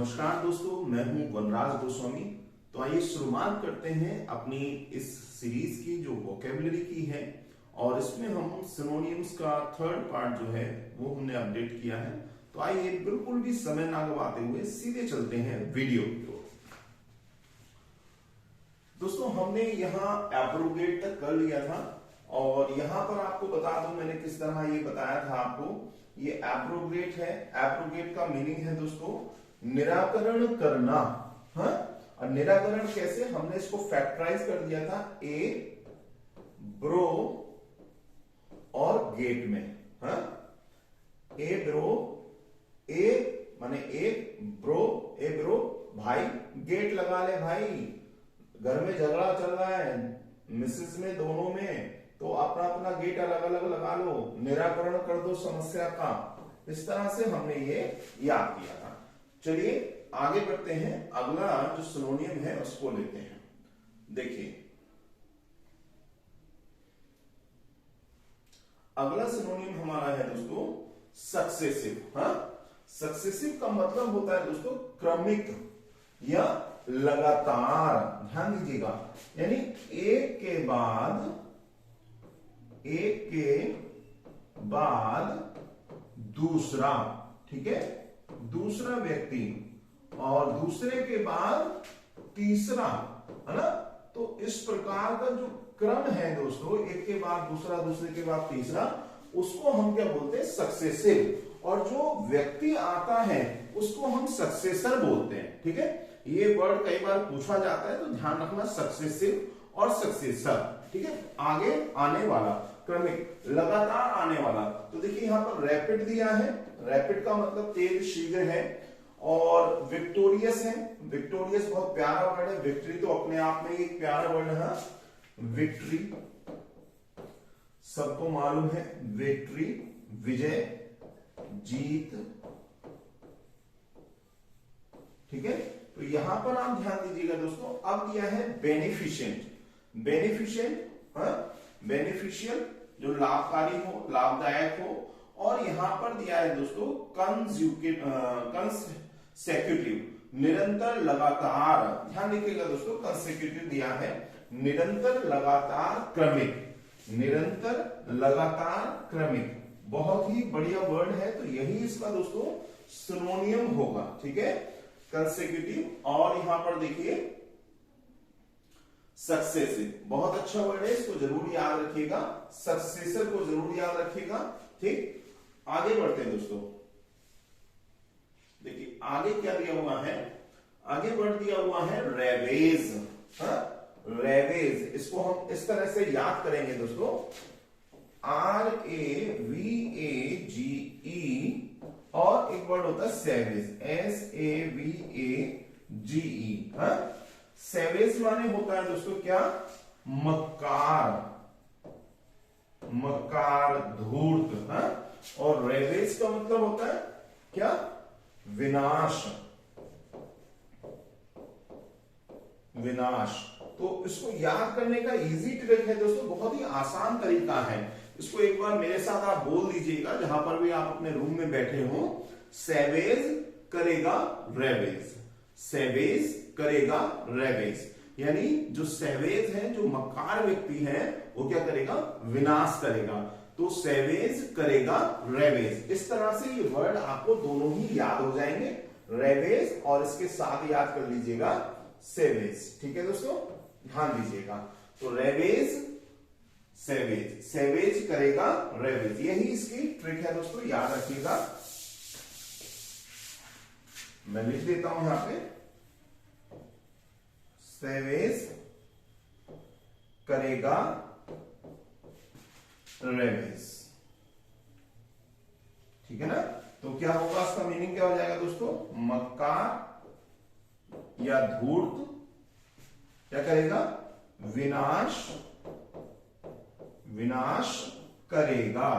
नमस्कार दोस्तों, मैं हूं वनराज गोस्वामी। तो आइए शुरुआत करते हैं अपनी इस सीरीज की जो वोकेबलरी की है, और इसमें हम सिनोनिम्स का थर्ड पार्ट जो है वो हमने अपडेट किया है। तो आइए बिल्कुल भी समय ना गवाते हुए सीधे चलते हैं वीडियो की ओर। दोस्तों हमने यहाँ एब्रोगेट तक कर लिया था, और यहां पर आपको बता दूं मैंने किस तरह ये बताया था आपको। ये एब्रोगेट है। एब्रोगेट का मीनिंग है दोस्तों निराकरण करना। हाँ, और निराकरण कैसे, हमने इसको फैक्टराइज कर दिया था ए ब्रो और गेट में। हाँ, ए ब्रो, ए माने एक, ब्रो भाई, गेट लगा ले भाई। घर में झगड़ा चल रहा है मिसेस में, दोनों में, तो अपना अपना गेट अलग अलग लगा लो, निराकरण कर दो समस्या का। इस तरह से हमने ये याद किया था। चलिए आगे बढ़ते हैं, अगला जो सिनोनियम है उसको लेते हैं। देखिए अगला सिनोनियम हमारा है दोस्तों सक्सेसिव। हाँ, सक्सेसिव का मतलब होता है दोस्तों क्रमिक या लगातार। ध्यान दीजिएगा, यानी एक के बाद दूसरा, ठीक है, दूसरा व्यक्ति, और दूसरे के बाद तीसरा, है ना। तो इस प्रकार का जो क्रम है दोस्तों, एक के बाद दूसरा, दूसरे के बाद तीसरा, उसको हम क्या बोलते हैं, सक्सेसिव। और जो व्यक्ति आता है उसको हम सक्सेसर बोलते हैं। ठीक है, ये वर्ड कई बार पूछा जाता है, तो ध्यान रखना, सक्सेसिव और सक्सेसर। ठीक है, आगे आने वाला, क्रमिक, लगातार आने वाला। तो देखिए यहां पर रैपिड दिया है। रैपिड का मतलब तेज, शीघ्र है। और विक्टोरियस है। विक्टोरियस बहुत प्यारा वर्ड है। विक्ट्री तो अपने आप में एक प्यारा वर्ड है। विक्ट्री सबको मालूम है, विक्ट्री विजय, जीत। ठीक है, तो यहां पर आप ध्यान दीजिएगा दोस्तों। अब दिया है बेनिफिशिएंट। बेनिफिशिएंट, बेनिफिशियल, जो लाभकारी हो, लाभदायक हो। और यहां पर दिया है दोस्तों कंसेक्यूटिव, निरंतर, लगातार। ध्यान रखिएगा दोस्तों, कंसेक्यूटिव दिया है, निरंतर, लगातार, क्रमिक। निरंतर, लगातार, क्रमिक, बहुत ही बढ़िया वर्ड है। तो यही इसका दोस्तों सिनोनियम होगा। ठीक है, कंसेक्यूटिव। और यहां पर देखिए सक्सेसिव, बहुत अच्छा वर्ड है, इसको जरूर याद रखिएगा। सक्सेसर को जरूर याद रखिएगा। ठीक, आगे बढ़ते हैं दोस्तों। देखिए आगे क्या दिया हुआ है, आगे वर्ड दिया हुआ है रेवेज। हाँ, रेवेज, इसको हम इस तरह से याद करेंगे दोस्तों, RAVAGE, और एक वर्ड होता है सेवेज, SAVAGE। हाँ, सेवेज माने होता है दोस्तों क्या, मक्कार, मक्कार, धूर्त। हाँ, और रेवेज का मतलब होता है क्या, विनाश, विनाश। तो इसको याद करने का इजी ट्रिक है दोस्तों, बहुत ही आसान तरीका है। इसको एक बार मेरे साथ आप बोल दीजिएगा, जहां पर भी आप अपने रूम में बैठे हो। सेवेज करेगा रेवेज, सेवेज करेगा रेवेज। यानी जो सेवेज है, जो मक्कार व्यक्ति है, वो क्या करेगा, विनाश करेगा। तो सेवेज करेगा रेवेज। इस तरह से ये वर्ड आपको दोनों ही याद हो जाएंगे, रेवेज और इसके साथ याद कर लीजिएगा सेवेज। ठीक है दोस्तों, ध्यान दीजिएगा। तो रेवेज, सेवेज, सेवेज करेगा रेवेज, यही इसकी ट्रिक है दोस्तों, याद रखिएगा। मैं लिख देता हूं यहां पे, सेवेज करेगा रेवेज। ठीक है ना। तो क्या होगा, इसका मीनिंग क्या हो जाएगा दोस्तों, मक्कार या धूर्त क्या करेगा, विनाश, विनाश करेगा,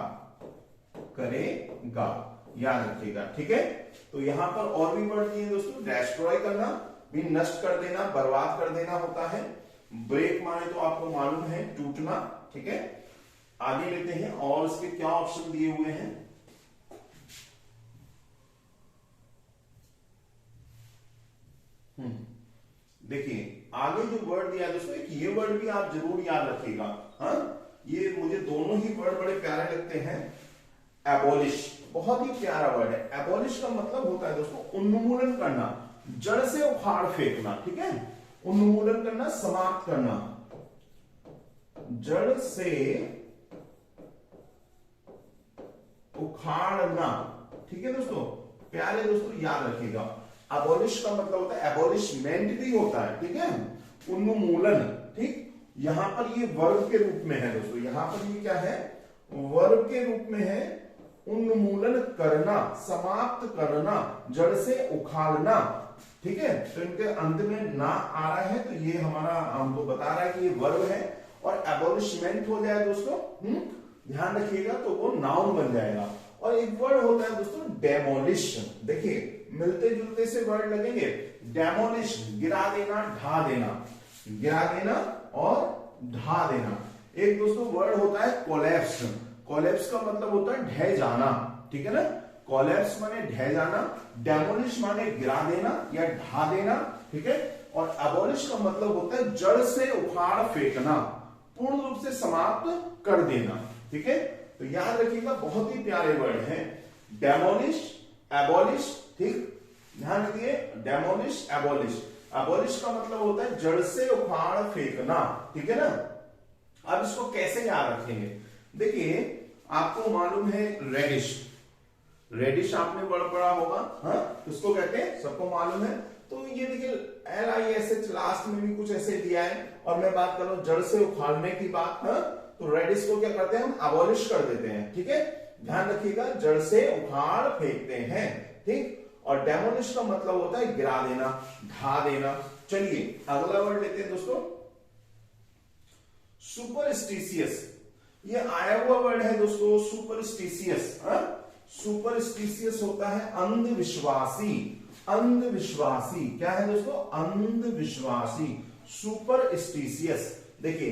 करेगा, याद रखिएगा। ठीक है, तो यहां पर और भी वर्ड दिए दोस्तों, डेस्ट्रॉय करना भी, नष्ट कर देना, बर्बाद कर देना होता है। ब्रेक माने तो आपको मालूम है, टूटना। ठीक है, आगे लेते हैं, और इसके क्या ऑप्शन दिए हुए हैं। देखिए आगे जो वर्ड दिया है दोस्तों, एक ये वर्ड भी आप जरूर याद रखिएगा। हाँ, ये मुझे दोनों ही वर्ड बड़े प्यारे लगते हैं। एबॉलिश बहुत ही प्यारा वर्ड है। एबॉलिश का मतलब होता है दोस्तों उन्मूलन करना, जड़ से उखाड़ फेंकना। ठीक है, उन्मूलन करना, समाप्त करना, जड़ से उखाड़ना। ठीक है दोस्तों, प्यारे दोस्तों याद रखिएगा। एबॉलिश का मतलब होता है, एबॉलिशमेंट भी होता है। ठीक है, उन्मूलन। ठीक, यहां पर ये वर्ब के रूप में है दोस्तों, यहां पर ये क्या है, वर्ब के रूप में है। उन्मूलन करना, समाप्त करना, जड़ से उखाड़ना। ठीक है, तो इनके अंत में ना आ रहा है तो ये हमारा हमको बता रहा है कि ये वर्ब है। और एबॉलिशमेंट हो जाए दोस्तों, ध्यान रखिएगा, तो वो नाउन बन जाएगा। और एक वर्ड होता है दोस्तों डेमोलिश। देखिए मिलते जुलते से वर्ड लगेंगे। डेमोलिश गिरा देना, ढा देना, गिरा देना और ढा देना। एक दोस्तों वर्ड होता है कोलैप्स। कोलैप्स का मतलब होता है ढह जाना। ठीक है ना, कोलैप्स माने ढह जाना, डेमोलिश माने गिरा देना या ढा देना। ठीक है, और एबॉलिश का मतलब होता है जड़ से उखाड़ फेंकना, पूर्ण रूप से समाप्त कर देना। ठीक है, तो याद रखिएगा, बहुत ही प्यारे वर्ड हैं डेमोलिश, एबॉलिश। ठीक, ध्यान रखिए, डेमोलिश, एबॉलिश। एबॉलिश का मतलब होता है जड़ से उखाड़ फेंकना। ठीक है ना, अब इसको कैसे याद रखेंगे? देखिए आपको मालूम है रेडिश, रेडिश आपने पढ़ा होगा। हाँ, किसको कहते हैं, सबको मालूम है। तो ये देखिए LISH लास्ट में भी कुछ ऐसे दिया है। और मैं बात कर रहा हूं जड़ से उखाड़ने की बात। हाँ, तो रेडिश को क्या करते हैं, हम अबॉलिश कर देते हैं। ठीक है, ध्यान रखिएगा, जड़ से उखाड़ फेंकते हैं। ठीक, और डेमोलिश का मतलब होता है गिरा देना, ढा देना। चलिए अगला वर्ड लेते हैं दोस्तों, सुपरस्टिशियस। ये आया हुआ वर्ड है दोस्तों, सुपरस्टिशियस। सुपरस्टिशियस होता है अंधविश्वासी। अंधविश्वासी क्या है दोस्तों, अंधविश्वासी, सुपरस्टिशियस। देखिए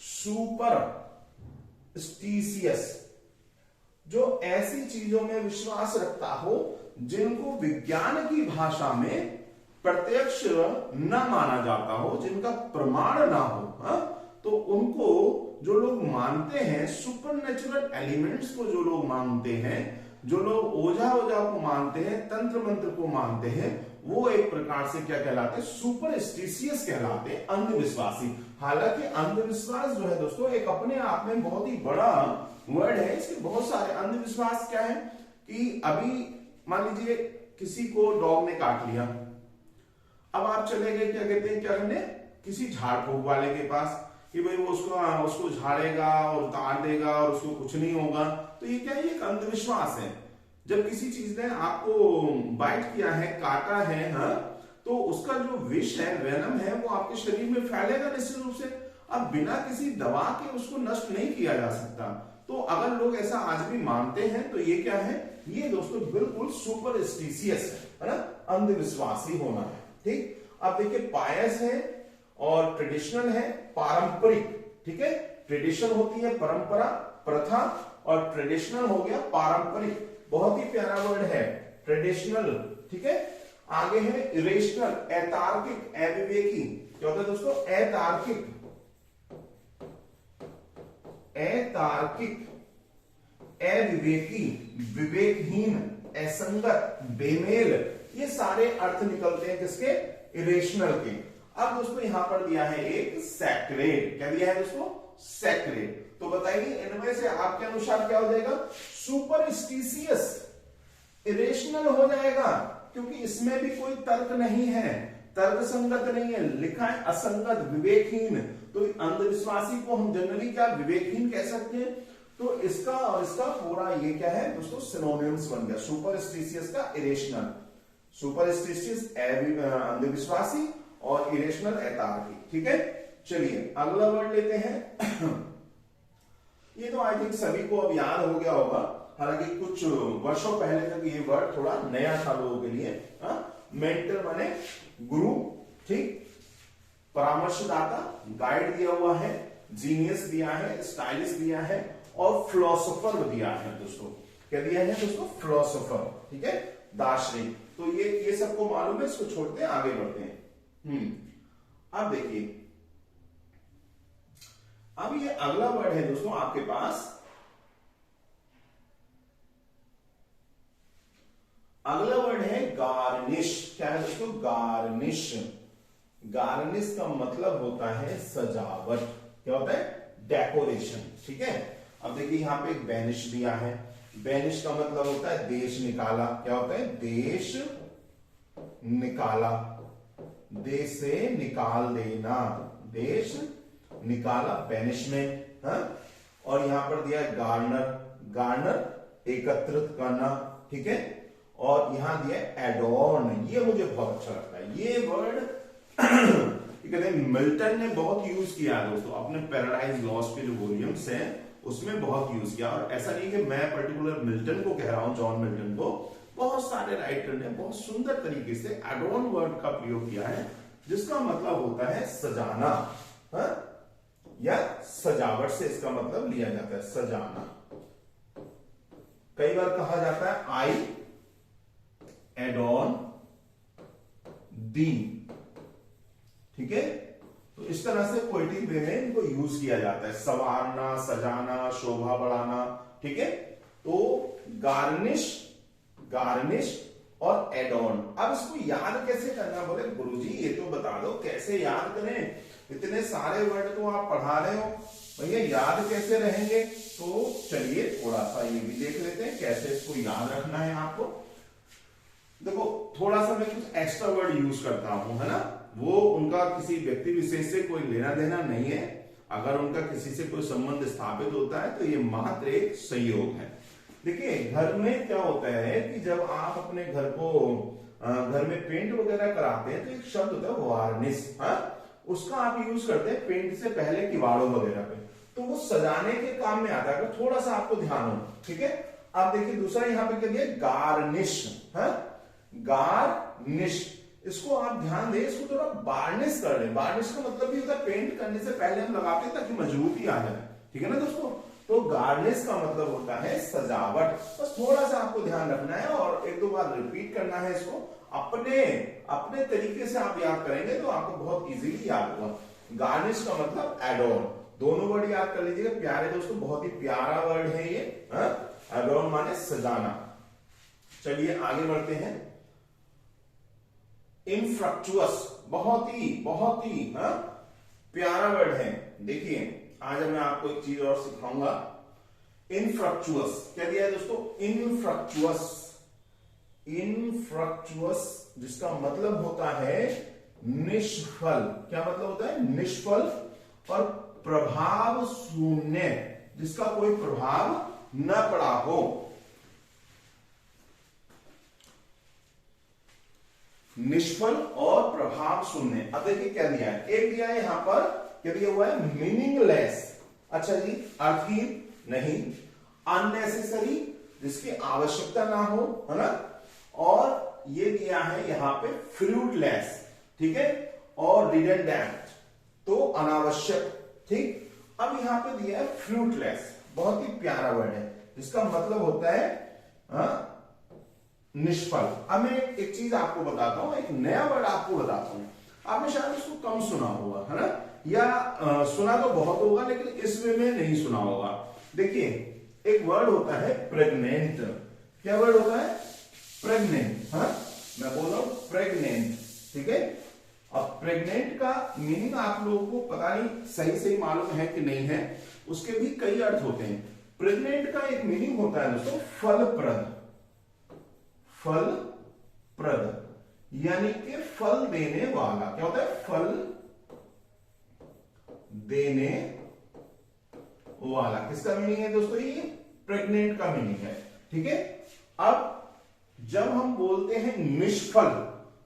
सुपरस्टिशियस जो ऐसी चीजों में विश्वास रखता हो जिनको विज्ञान की भाषा में प्रत्यक्ष न माना जाता हो, जिनका प्रमाण ना हो। तो उनको जो लोग मानते हैं, सुपरनेचुरल एलिमेंट्स को जो लोग मानते हैं, जो लोग ओझा को मानते हैं, तंत्र मंत्र को मानते हैं, वो एक प्रकार से क्या कहलाते हैं, सुपरस्टिशियस कहलाते हैं, अंधविश्वासी। हालांकि अंधविश्वास जो है दोस्तों एक अपने आप में बहुत ही बड़ा वर्ड है। इसके बहुत सारे अंधविश्वास क्या है कि अभी मान लीजिए किसी को डॉग ने काट लिया, अब आप चले गए क्या कहते हैं, क्या करने, किसी झाड़ फूक वाले के पास कि भाई वो उसको झाड़ेगा और काट देगा और उसको कुछ नहीं होगा। तो ये क्या है, एक अंधविश्वास है। जब किसी चीज ने आपको बाइट किया है, काटा है, तो उसका जो विष है, वेनम है, वो आपके शरीर में फैलेगा निश्चित रूप से। अब बिना किसी दवा के उसको नष्ट नहीं किया जा सकता। तो अगर लोग ऐसा आज भी मानते हैं तो ये क्या है, ये दोस्तों बिल्कुल सुपरस्टिशियस है ना, अंधविश्वासी होना है। ठीक, अब देखिए पायस है और ट्रेडिशनल है, पारंपरिक। ठीक है, ट्रेडिशन होती है परंपरा, प्रथा, और ट्रेडिशनल हो गया पारंपरिक। बहुत ही प्यारा वर्ड है ट्रेडिशनल। ठीक है, आगे है इरेशनल, अतार्किक, अविवेकी। क्या होता है दोस्तों, अतार्किक, अतार्किक, अविवेकी, विवेकहीन, असंगत, बेमेल। ये सारे अर्थ निकलते हैं किसके, इरेशनल के। अब दोस्तों यहां पर दिया है एक सैक्रेड। क्या दिया है दोस्तों, सैक्रेड। तो बताइए इनमें से आपके अनुसार क्या हो जाएगा, सुपरस्टिशियस इरेशनल हो जाएगा, क्योंकि इसमें भी कोई तर्क नहीं है, तर्क संगत नहीं है। लिखा है असंगत, विवेकहीन। तो अंधविश्वासी को हम जनरली क्या विवेकहीन कह सकते हैं। तो इसका और इसका पूरा ये क्या है दोस्तों, सिनोनिम्स बन गया। सुपरस्टिशियस का इरेशनल, सुपरस्टिशियस अंधविश्वासी और इरेशनल अतार्किक। ठीक है, चलिए अगला वर्ड लेते हैं। ये तो आई थिंक सभी को अब याद हो गया होगा, हालांकि कुछ वर्षों पहले तक ये वर्ड थोड़ा नया था लोगों के लिए। मेंटर माने गुरु, ठीक, परामर्शदाता, गाइड दिया हुआ है, जीनियस दिया है, स्टाइलिश दिया है, और फिलोसोफर दिया है दोस्तों। क्या दिया है दोस्तों, फिलोसोफर। ठीक है, दार्शनिक। तो ये सबको मालूम है, इसको छोड़ते हैं, आगे बढ़ते हैं। अब देखिए, अब ये अगला वर्ड है दोस्तों आपके पास, अगला वर्ड है गार्निश। क्या है दोस्तों? गार्निश। गार्निश का मतलब होता है सजावट। क्या होता है? डेकोरेशन। ठीक है, अब देखिए यहां पे एक बेनिश दिया है। बेनिश का मतलब होता है देश निकाला। क्या होता है? देश निकाला, देश से निकाल देना, देश निकाला, बेनिशमेंट। और यहां पर दिया है गार्नर। गार्नर एकत्रित करना। ठीक है, और यहां दिया है एडॉर्न। ये मुझे बहुत अच्छा लगता है ये वर्ड। कहते हैं मिल्टन ने बहुत यूज किया है दोस्तों अपने पैराडाइज लॉस्ट के जो वॉल्यूम्स हैं उसमें बहुत यूज किया। और ऐसा नहीं कि मैं पर्टिकुलर मिल्टन को कह रहा हूं, जॉन मिल्टन को, बहुत सारे राइटर ने बहुत सुंदर तरीके से एडॉर्न वर्ड का प्रयोग किया है, जिसका मतलब होता है सजाना। या सजावट से इसका मतलब लिया जाता है सजाना। कई बार कहा जाता है आई एडॉर्न दी। ठीक है, तो इस तरह से पोएटिक वे में इनको यूज किया जाता है, संवारना, सजाना, शोभा बढ़ाना। ठीक है, तो गार्निश, गार्निश और एडॉर्न। अब इसको याद कैसे करना? बोले गुरुजी ये तो बता दो कैसे याद करें, इतने सारे वर्ड तो आप पढ़ा रहे हो भैया, याद कैसे रहेंगे? तो चलिए थोड़ा सा ये भी देख लेते हैं कैसे इसको याद रखना है आपको। देखो थोड़ा सा मैं कुछ एक्स्ट्रा वर्ड यूज करता हूं, है ना, वो उनका किसी व्यक्ति विशेष से कोई लेना देना नहीं है। अगर उनका किसी से कोई संबंध स्थापित होता है तो ये मात्र एक संयोग है। देखिए घर में क्या होता है कि जब आप अपने घर को घर में पेंट वगैरह कराते हैं तो एक शब्द होता है वार्निश। उसका आप यूज करते हैं पेंट से पहले किवाड़ों वगैरह पे, तो वो सजाने के काम में आता है। अगर थोड़ा सा आपको ध्यान हो। ठीक है, आप देखिए दूसरा यहाँ पे क्या दिया? गार्निश। गार्निश, इसको आप ध्यान दें, इसको थोड़ा बार्निश कर लें। बार्निश का मतलब भी होता है पेंट करने से पहले हम लगाते हैं ताकि मजबूती आ जाए। ठीक है ना दोस्तों, तो गार्निश का मतलब होता है सजावट। बस थोड़ा सा आपको ध्यान रखना है और एक दो बार रिपीट करना है इसको। अपने अपने तरीके से आप याद करेंगे तो आपको बहुत इजीली याद होगा। गार्निश का मतलब एडॉर्न। दोनों वर्ड याद कर लीजिएगा प्यारे दोस्तों, बहुत ही प्यारा वर्ड है ये। एडॉर्न माने सजाना। चलिए आगे बढ़ते हैं। इनफ्रक्चुअस, बहुत ही प्यारा वर्ड है। देखिए आज मैं आपको एक चीज और सिखाऊंगा। इनफ्रक्चुअस क्या दिया है दोस्तों? इनफ्रक्चुअस। इनफ्रक्चुअस जिसका मतलब होता है निष्फल। क्या मतलब होता है? निष्फल। और प्रभाव शून्य, जिसका कोई प्रभाव न पड़ा हो। निष्फल और प्रभाव शून्य। अब देखिए क्या दिया है, एक दिया है यहां पर, क्या दिया हुआ है? मीनिंगलेस। अच्छा जी, अर्थहीन नहीं, अननेसेसरी, जिसकी आवश्यकता ना हो, है ना, और ये दिया है यहां पे फ्रूटलेस। ठीक है, और रिडंडेंट, तो अनावश्यक। ठीक, अब यहां पे दिया है फ्रूटलेस, बहुत ही प्यारा वर्ड है, जिसका मतलब होता है निष्फल। अब मैं एक चीज आपको बताता हूं, एक नया वर्ड आपको बताता हूं। आपने शायद उसको कम सुना होगा, है ना, या सुना तो बहुत होगा लेकिन इस वे में नहीं सुना होगा। देखिए एक वर्ड होता है प्रेग्नेंट। क्या वर्ड होता है? प्रेग्नेंट। मैं बोल रहा हूं प्रेग्नेंट। ठीक है, अब प्रेग्नेंट का मीनिंग आप लोगों को पता नहीं सही मालूम है कि नहीं है, उसके भी कई अर्थ होते हैं। प्रेग्नेंट का एक मीनिंग होता है दोस्तों फलप्रद। फलप्रद यानी कि फल देने वाला। क्या होता है? फल देने वाला। किसका मीनिंग है दोस्तों? ये प्रेग्नेंट का मीनिंग है। ठीक है, अब जब हम बोलते हैं निष्फल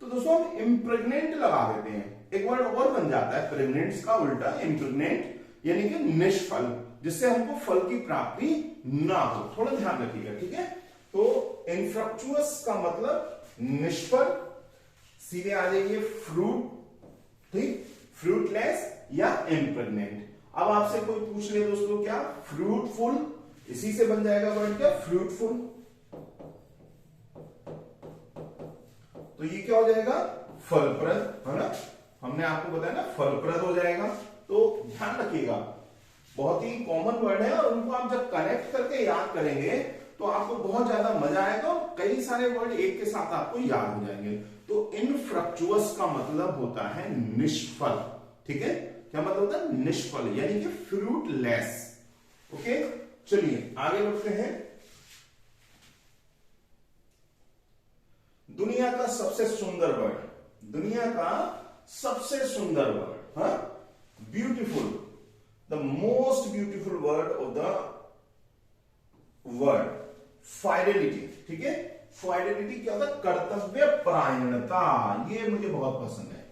तो दोस्तों हम इम्प्रेग्नेंट लगा देते हैं, एक वर्ड और बन जाता है प्रेग्नेंट का उल्टा इम्प्रेग्नेंट, यानी कि निष्फल, जिससे हमको फल की प्राप्ति ना हो। थोड़ा ध्यान रखिएगा। ठीक है, तो इनफ्रक्चुअस का मतलब निष्फल, सीधे आ जाइए फ्रूट। ठीक, फ्रूटलेस या इम्प्रेग्नेंट। अब आपसे कोई पूछ ले दोस्तों क्या फ्रूटफुल, इसी से बन जाएगा वर्ड क्या? फ्रूटफुल। तो ये क्या हो जाएगा, फलप्रद, है ना, हमने आपको बताया ना फलप्रद हो जाएगा। तो ध्यान रखिएगा, बहुत ही कॉमन वर्ड है और उनको आप जब कनेक्ट करके याद करेंगे तो आपको बहुत ज्यादा मजा आएगा और कई सारे वर्ड एक के साथ आपको याद हो जाएंगे। तो इनफ्रक्चुअस का मतलब होता है निष्फल, ठीक है, क्या मतलब होता है, निष्फल, यानी कि फ्रूटलेस। ओके, चलिए आगे बढ़ते हैं। दुनिया का सबसे सुंदर वर्ड, दुनिया का सबसे सुंदर वर्ड, हाँ, beautiful, the most beautiful word of the word, fidelity, ठीक है। फाइडेलिटी क्या होता है, कर्तव्य परायणता, ये मुझे बहुत पसंद है,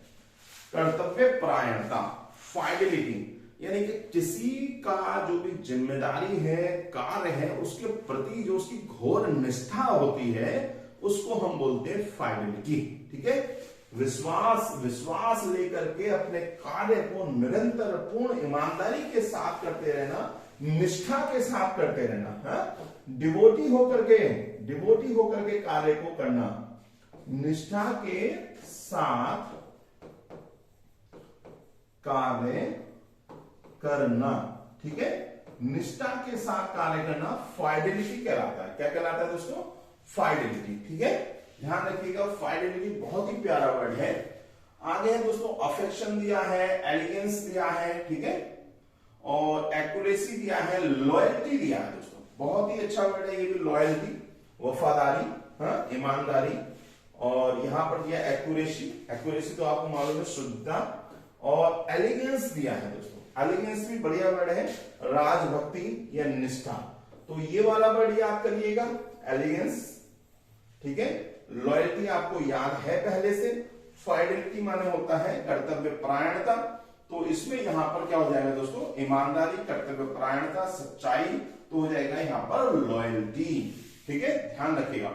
कर्तव्य परायणता, फाइडेलिटी, यानी कि किसी का जो भी जिम्मेदारी है, कार्य है, उसके प्रति जो उसकी घोर निष्ठा होती है उसको हम बोलते हैं फाइडेलिटी, ठीक है। विश्वास लेकर के अपने कार्य को निरंतर पूर्ण ईमानदारी के साथ करते रहना, निष्ठा के साथ करते रहना, डिवोटी होकर के कार्य को करना, निष्ठा के साथ कार्य करना, ठीक है, निष्ठा के साथ कार्य करना फाइडेलिटी कहलाता है। क्या कहलाता है दोस्तों, फाइडेलिटी, ठीक है, ध्यान रखिएगा। फाइडेलिटी बहुत ही प्यारा वर्ड है। आगे है दोस्तों, अफेक्शन दिया है, एलिगेंस दिया है, ठीक है, और एक्यूरेसी दिया है, लॉयल्टी दिया है दोस्तों, बहुत ही अच्छा वर्ड है ये भी, लॉयल्टी, वफादारी, हाँ, ईमानदारी, और यहां पर दिया एक्यूरेसी, एक्यूरेसी तो आपको मालूम है शुद्धता, और एलिगेंस दिया है दोस्तों, एलिगेंस भी बढ़िया वर्ड है, राजभक्ति या निष्ठा। तो ये वाला वर्ड याद करिएगा, एलिगेंस, ठीक है, लॉयल्टी आपको याद है पहले से, फाइडेलिटी माने होता है कर्तव्य परायणता, तो इसमें यहां पर क्या हो जाएगा दोस्तों, ईमानदारी, कर्तव्य परायणता, सच्चाई, तो हो जाएगा यहां पर लॉयल्टी, ठीक है, ध्यान रखिएगा।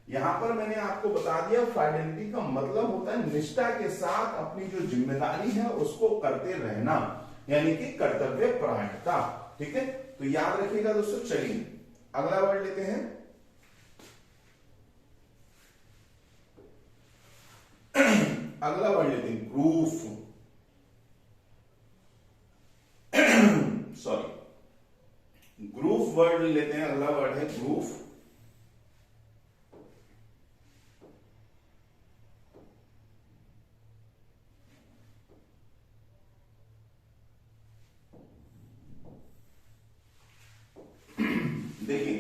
यहां पर मैंने आपको बता दिया फाइडेलिटी का मतलब होता है निष्ठा के साथ अपनी जो जिम्मेदारी है उसको करते रहना, यानी कि कर्तव्य परायणता, ठीक है। तो याद रखिएगा दोस्तों। चलिए अगला वर्ड लेते हैं। अगला वर्ड लेते हैं ग्रूफ, सॉरी, ग्रूफ वर्ड लेते हैं। अगला वर्ड है ग्रूफ। देखिए,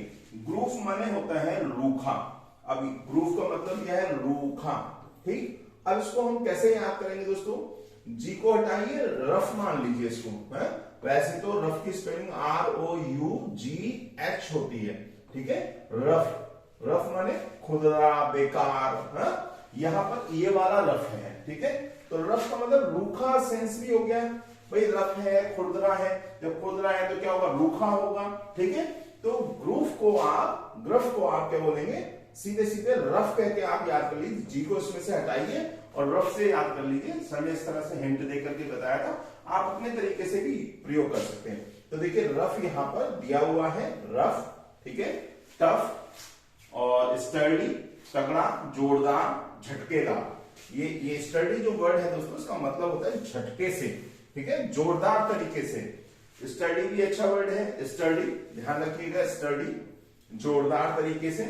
ग्रूफ माने होता है रूखा। अभी ग्रूफ का मतलब क्या है, रूखा, ठीक। अब इसको हम कैसे याद करेंगे दोस्तों, जी को हटाइए, रफ मान लीजिए इसको, है? वैसे तो रफ की स्पेलिंग ROUGH होती है, ठीक है, रफ, रफ माने खुदरा, बेकार, है? यहां पर ये वाला रफ है, ठीक है। तो रफ का मतलब रूखा सेंस भी हो गया, भाई रफ है, खुदरा है, जब खुदरा है तो क्या होगा, रूखा होगा, ठीक है। तो ग्रूफ को आप क्या बोलेंगे, सीधे सीधे रफ कह के आप याद कर लीजिए, जी को इसमें से हटाइए और रफ से याद कर लीजिए। सर ने इस तरह से हिंट दे करके बताया था, आप अपने तरीके से भी प्रयोग कर सकते हैं। तो देखिए रफ यहां पर दिया हुआ है, रफ, ठीक है, टफ और स्टर्डी, तगड़ा, जोरदार, झटकेदार। ये स्टर्डी जो वर्ड है दोस्तों, इसका मतलब होता है झटके से, ठीक है, जोरदार तरीके से। स्टर्डी भी अच्छा वर्ड है, स्टर्डी, ध्यान रखिएगा, स्टर्डी, जोरदार तरीके से,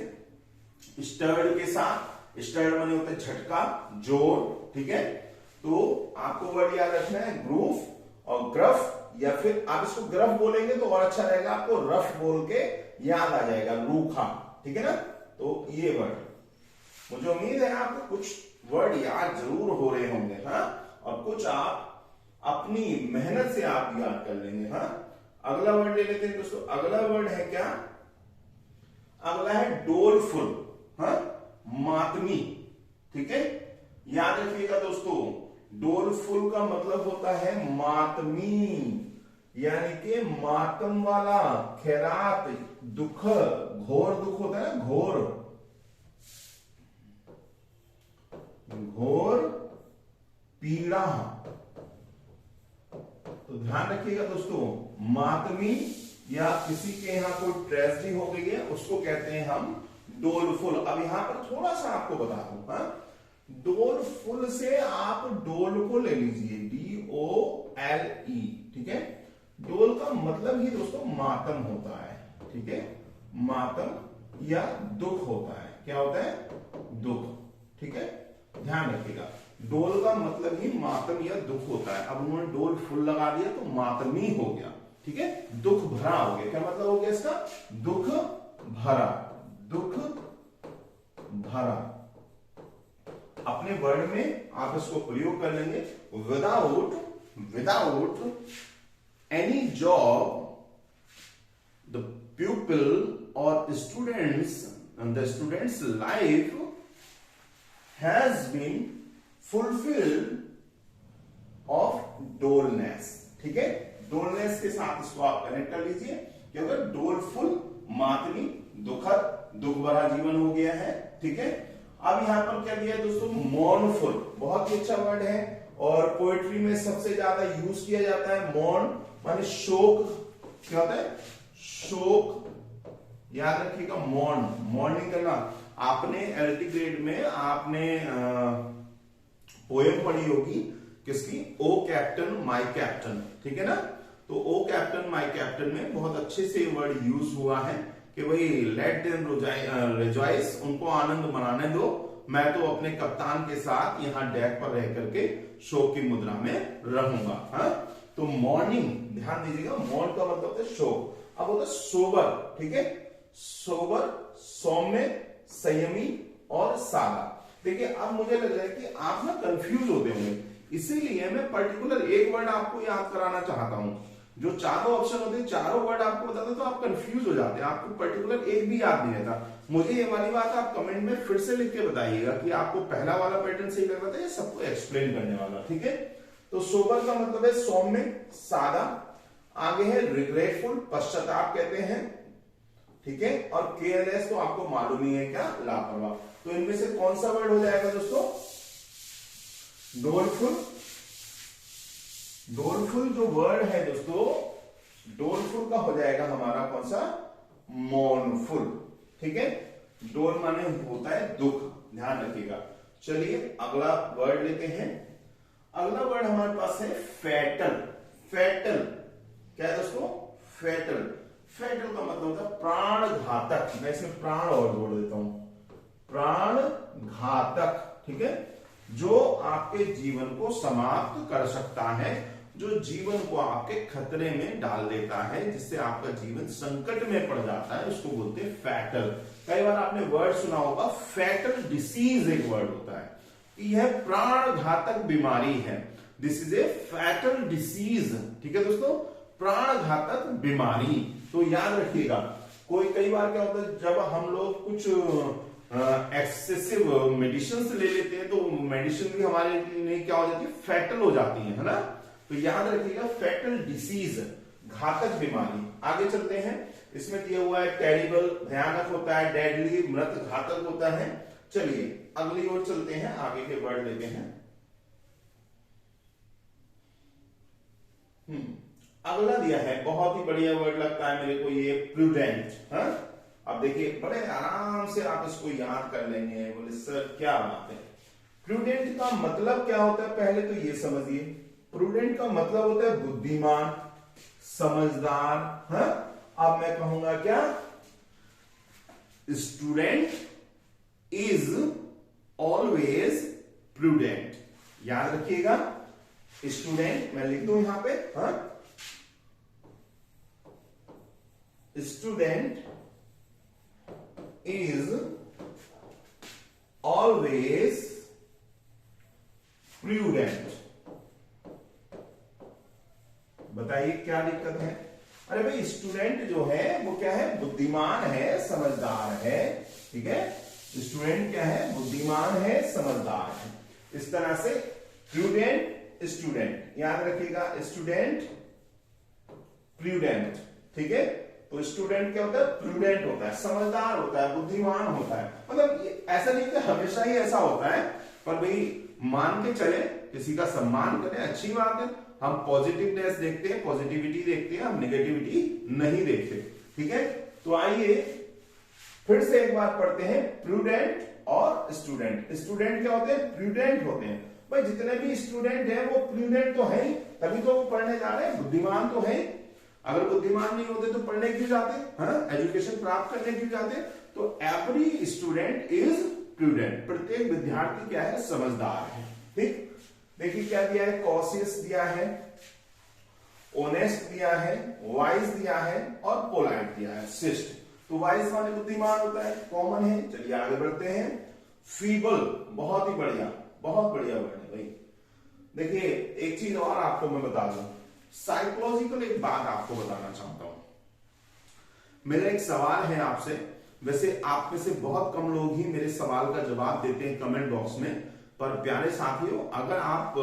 स्टर्ड के साथ, स्टर्ड माने होता है झटका, जोर, ठीक है। तो आपको वर्ड याद रखना है ग्रूफ और ग्रफ, या फिर आप इसको ग्रफ बोलेंगे तो और अच्छा रहेगा, आपको रफ बोल के याद आ जाएगा, रूखा, ठीक है ना। तो ये वर्ड, मुझे उम्मीद है आपको कुछ वर्ड याद जरूर हो रहे होंगे, हाँ, और कुछ आप अपनी मेहनत से आप याद कर लेंगे, हाँ। अगला वर्ड ले लेते हैं दोस्तों। अगला वर्ड है क्या, अगला है डोलफुल, हाँ, मातमी, ठीक है। याद रखिएगा दोस्तों, डोलफुल का मतलब होता है मातमी, यानी कि मातम वाला, खैरात, दुख, घोर दुख होता है ना, घोर पीड़ा। तो ध्यान रखिएगा दोस्तों, मातमी या किसी के यहां कोई ट्रेजेडी हो गई है उसको कहते हैं हम डोलफुल। अब यहां पर थोड़ा सा आपको बता दूं, हाँ, डोलफुल से आप डोल को ले लीजिए, DOLE, ठीक है। डोल का मतलब ही दोस्तों मातम होता है, ठीक है, मातम या दुख होता है। क्या होता है? दुख, ठीक है, ध्यान रखिएगा। डोल का मतलब ही मातम या दुख होता है। अब उन्होंने डोल फुल लगा दिया तो मातमी हो गया, ठीक है, दुख भरा हो गया। क्या मतलब हो गया इसका? दुख भरा, दुख भरा। अपने वर्ड में आप इसको प्रयोग कर लेंगे। Without any job the pupil or the student's life has been fulfilled of dullness, ठीक है। डोलनेस के साथ इसको आप कनेक्ट कर लीजिए, क्योंकि डोलफुल मातमी, दुखद, दुख भरा जीवन हो गया है, ठीक है। अब यहां पर क्या दिया है दोस्तों? मॉर्नफुल, बहुत ही अच्छा वर्ड है और पोएट्री में सबसे ज्यादा यूज किया जाता है। मॉर्न माने शोक, क्या होता है? शोक, याद रखिएगा। मॉर्निंग करना। आपने एलटी ग्रेड में आपने पोएम पढ़ी होगी किसकी? ओ कैप्टन माय कैप्टन, ठीक है ना। तो ओ कैप्टन माय कैप्टन में बहुत अच्छे से वर्ड यूज हुआ है कि भाई लेट देम रिजॉइस, उनको आनंद मनाने दो, मैं तो अपने कप्तान के साथ यहाँ डेक पर रह करके शोक की मुद्रा में रहूंगा। हाँ, तो मॉर्निंग, ध्यान दीजिएगा, मॉर्न का मतलब होता है शोक। अब होता है सोबर, ठीक है, सोबर, सौम्य, संयमी और सादा। देखिए अब मुझे लग रहा है कि आप ना कंफ्यूज होते होंगे, इसीलिए मैं पर्टिकुलर एक वर्ड आपको याद कराना चाहता हूं। जो चारों ऑप्शन होते हैं, चारों वर्ड आपको बताते तो आप कंफ्यूज हो जाते हैं, आपको पर्टिकुलर एक भी याद नहीं रहता। मुझे ये वाली बात आप कमेंट में फिर से लिख के बताइएगा कि आपको पहला वाला पैटर्न सही लग रहा था या सबको एक्सप्लेन करने वाला, ठीक है। तो सोबर का मतलब है सौम्य, सादा। आगे है रिग्रेटफुल, पश्चाताप कहते हैं, ठीक है। और केयरलेस तो आपको मालूम ही है क्या? लापरवाह। तो इनमें से कौन सा वर्ड हो जाएगा दोस्तों? डोलफुल। डोलफुल जो वर्ड है दोस्तों, डोलफुल का हो जाएगा हमारा कौन सा? मॉर्नफुल, ठीक है। डोल माने होता है दुख, ध्यान रखिएगा। चलिए अगला वर्ड लेते हैं। अगला वर्ड हमारे पास है फैटल। फैटल क्या है दोस्तों? फैटल। फैटल का मतलब होता है प्राण घातक। मैं इसमें प्राण और जोड़ देता हूं, प्राण घातक, ठीक है, जो आपके जीवन को समाप्त कर सकता है, जो जीवन को आपके खतरे में डाल देता है, जिससे आपका जीवन संकट में पड़ जाता है, उसको बोलते हैं फैटल। कई बार आपने वर्ड सुना होगा फैटल डिसीज, एक वर्ड होता है, यह प्राण घातक बीमारी है। This is a fatal disease, ठीक है दोस्तों, प्राण घातक बीमारी। तो याद रखिएगा, कई बार क्या होता है, जब हम लोग कुछ एक्सेसिव मेडिसिन ले लेते हैं तो मेडिसिन भी हमारे लिए क्या हो जाती है? फैटल हो जाती है ना। तो याद रखिएगा फैटल डिसीज, घातक बीमारी। आगे चलते हैं, इसमें दिया हुआ है टेरिबल, भयानक होता है, डेडली, मृत, घातक होता है। चलिए अगली ओर चलते हैं, आगे के वर्ड लेते हैं। अगला दिया है, बहुत ही बढ़िया वर्ड लगता है मेरे को ये, प्रूडेंट। हाँ, अब देखिए बड़े आराम से आप इसको याद कर लेंगे। बोले सर क्या बात है, प्रूडेंट का मतलब क्या होता है? पहले तो ये समझिए, प्रूडेंट का मतलब होता है बुद्धिमान, समझदार। हाँ, अब मैं कहूंगा क्या? Student is always prudent. याद रखिएगा, स्टूडेंट मैं लिख दूं यहां पे, हाँ, स्टूडेंट इज ऑलवेज प्रूडेंट। बताइए क्या दिक्कत है? अरे भाई स्टूडेंट जो है वो क्या है? बुद्धिमान है, समझदार है, ठीक है। स्टूडेंट क्या है? बुद्धिमान है, समझदार है। इस तरह से प्रूडेंट, स्टूडेंट, याद रखिएगा, स्टूडेंट प्रूडेंट, ठीक है। तो स्टूडेंट क्या होता है? प्रूडेंट होता है, समझदार होता है, बुद्धिमान होता है। मतलब ऐसा नहीं कि हमेशा ही ऐसा होता है, पर भाई मान के चले, किसी का सम्मान करें, अच्छी बात है। हम पॉजिटिवनेस देखते हैं, पॉजिटिविटी देखते हैं, हम नेगेटिविटी नहीं देखते, ठीक है। तो आइए फिर से एक बार पढ़ते हैं, प्रूडेंट और स्टूडेंट। स्टूडेंट क्या होते हैं? प्रूडेंट होते हैं। भाई जितने भी स्टूडेंट हैं वो प्रूडेंट तो है ही, तभी तो वो पढ़ने जा रहे हैं, बुद्धिमान तो है। अगर बुद्धिमान नहीं होते तो पढ़ने क्यों जाते? एजुकेशन प्राप्त करने क्यों जाते? तो एवरी स्टूडेंट इज प्रूडेंट। प्रत्येक विद्यार्थी क्या है? समझदार है। ठीक, देखिए क्या दिया है? कॉशियस दिया है, ऑनेस्ट दिया है, वाइज दिया है और पोलाइट दिया है, शिष्ट। तो वाइज माने बुद्धिमान होता है, कॉमन है। चलिए आगे बढ़ते हैं। फीबल, बहुत ही बढ़िया, बहुत बढ़िया वर्ड है भाई। देखिए एक चीज और आपको मैं बता दूं, साइकोलॉजिकल एक बात आपको बताना चाहता हूं। मेरा एक सवाल है आपसे, वैसे आप में से बहुत कम लोग ही मेरे सवाल का जवाब देते हैं कमेंट बॉक्स में, पर प्यारे साथियों अगर आप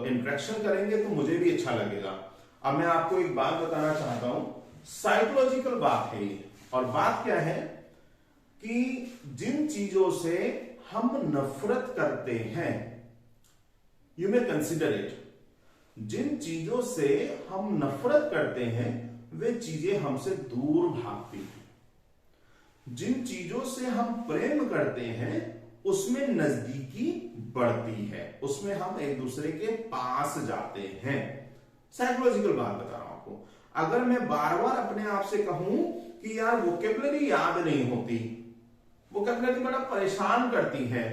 इंटरेक्शन करेंगे तो मुझे भी अच्छा लगेगा। अब मैं आपको एक बात बताना चाहता हूं, साइकोलॉजिकल बात है ये, और बात क्या है कि जिन चीजों से हम नफरत करते हैं, यू मे कंसिडर इट, जिन चीजों से हम नफरत करते हैं वे चीजें हमसे दूर भागती हैं। जिन चीजों से हम प्रेम करते हैं उसमें नजदीकी बढ़ती है, उसमें हम एक दूसरे के पास जाते हैं। साइकोलॉजिकल बात बता रहा हूं आपको। अगर मैं बार बार अपने आप से कहूं कि यार वोकेबलरी याद नहीं होती, वोकेबलरी बड़ा परेशान करती है,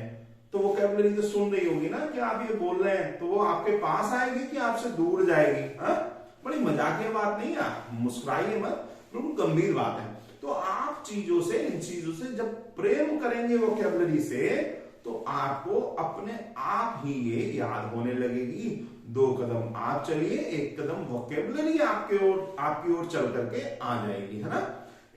तो वोकेबलरी तो सुन रही होगी ना कि आप ये बोल रहे हैं, तो वो आपके पास आएगी कि आपसे दूर जाएगी? बड़ी मजाकिया बात नहीं है, मुस्कुराइए मत, बिल्कुल गंभीर बात है। तो आप चीजों से, इन चीजों से जब प्रेम करेंगे वोकेबलरी से, तो आपको अपने आप ही ये याद होने लगेगी। 2 कदम आप चलिए, 1 कदम वोकेबलरी आपकी ओर चल करके आ जाएगी, है ना।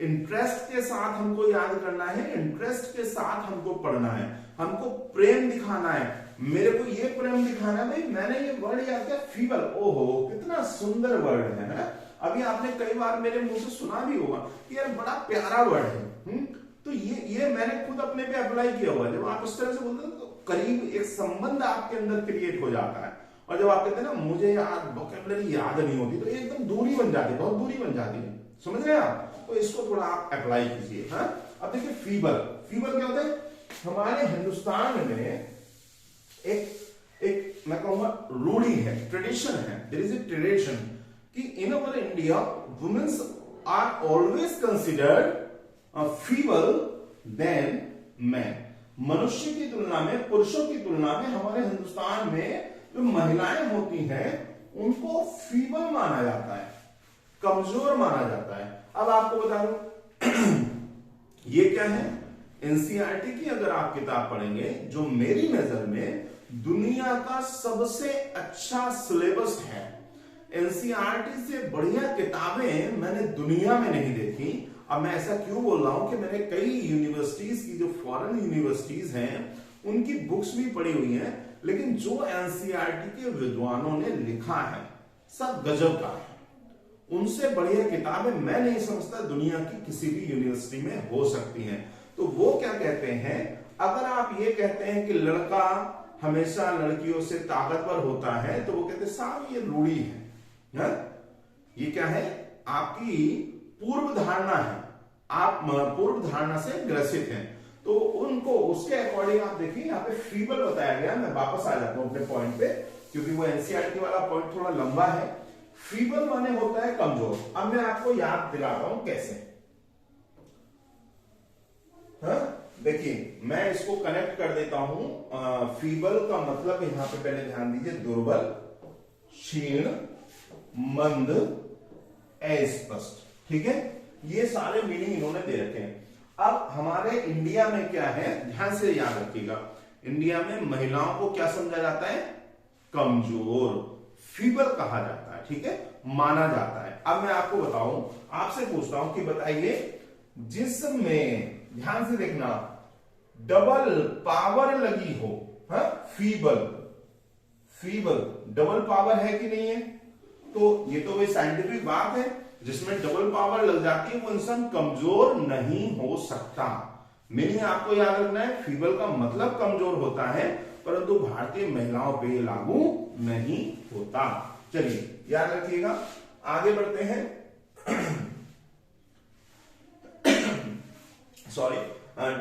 इंटरेस्ट के साथ हमको याद करना है, इंटरेस्ट के साथ हमको पढ़ना है, हमको प्रेम दिखाना है। मेरे को ये प्रेम दिखाना है, भाई मैंने ये वर्ड याद किया, फीबल, ओहो कितना सुंदर वर्ड है ना। अभी आपने कई बार मेरे मुंह से सुना भी होगा कि यार बड़ा प्यारा वर्ड है। तो ये मैंने खुद अपने पे अप्लाई किया हुआ है। जब आप इस तरह से बोलते हैं तो करीब एक संबंध आपके अंदर क्रिएट हो जाता है। और जब आप कहते हैं ना मुझे याद वोकैबुलरी याद नहीं होती, तो एकदम दूरी बन जाती है, बहुत दूरी बन जाती है। समझ रहे हैं आप? तो इसको थोड़ा आप अप्लाई कीजिए। अब देखिए फीबल, फीबल क्या होता है? हमारे हिंदुस्तान में एक मैं कहूंगा रूढ़ी है, ट्रेडिशन है, देयर इज ए ट्रेडिशन कि in our India women's are always considered feeble than man. मनुष्य की तुलना में, पुरुषों की तुलना में हमारे हिंदुस्तान में जो महिलाएं होती हैं उनको फीबल माना जाता है, कमजोर माना जाता है। अब आपको बता दूं ये क्या है? एनसीईआरटी की अगर आप किताब पढ़ेंगे, जो मेरी नजर में दुनिया का सबसे अच्छा सिलेबस है, एनसीईआरटी से बढ़िया किताबें मैंने दुनिया में नहीं देखी। अब मैं ऐसा क्यों बोल रहा हूं कि मैंने कई यूनिवर्सिटीज की, जो फॉरेन यूनिवर्सिटीज हैं, उनकी बुक्स भी पढ़ी हुई हैं, लेकिन जो एनसीईआरटी के विद्वानों ने लिखा है सब गजब का है। उनसे बढ़िया किताबें मैं नहीं समझता दुनिया की किसी भी यूनिवर्सिटी में हो सकती हैं। तो वो क्या कहते हैं, अगर आप ये कहते हैं कि लड़का हमेशा लड़कियों से ताकतवर होता है, तो वो कहते हैं साहब ये रूढ़ी है। ये क्या है? आपकी पूर्व धारणा है, आप पूर्व धारणा से ग्रसित हैं। तो उनको उसके अकॉर्डिंग आप देखिए, यहाँ पे फीबल बताया गया। मैं वापस आ जाता हूं अपने पॉइंट पे, क्योंकि वो एनसीईआरटी वाला पॉइंट थोड़ा लंबा है। फीबल माने होता है कमजोर। अब मैं आपको याद दिलाता हूं कैसे। देखिए मैं इसको कनेक्ट कर देता हूं। फीबल का मतलब यहां पे पहले ध्यान दीजिए, दुर्बल, क्षीण, मंद, अस्पष्ट। ठीक है, ये सारे मीनिंग इन्होंने दे रखे हैं। अब हमारे इंडिया में क्या है, ध्यान से याद रखिएगा, इंडिया में महिलाओं को क्या समझा जाता है? कमजोर, फीबल कहा जाता है। ठीक है, माना जाता है। अब मैं आपको बताऊं, आपसे पूछता हूं कि बताइए, जिसमें ध्यान से देखना डबल पावर लगी हो, फीबल, फीबल डबल पावर है कि नहीं है? तो ये तो वही साइंटिफिक बात है, जिसमें डबल पावर लग जाती है वो इंसान कमजोर नहीं हो सकता। मीनिंग आपको याद रखना है, फीबल का मतलब कमजोर होता है, परंतु भारतीय महिलाओं पे ये लागू नहीं होता। चलिए याद रखिएगा, आगे बढ़ते हैं। सॉरी,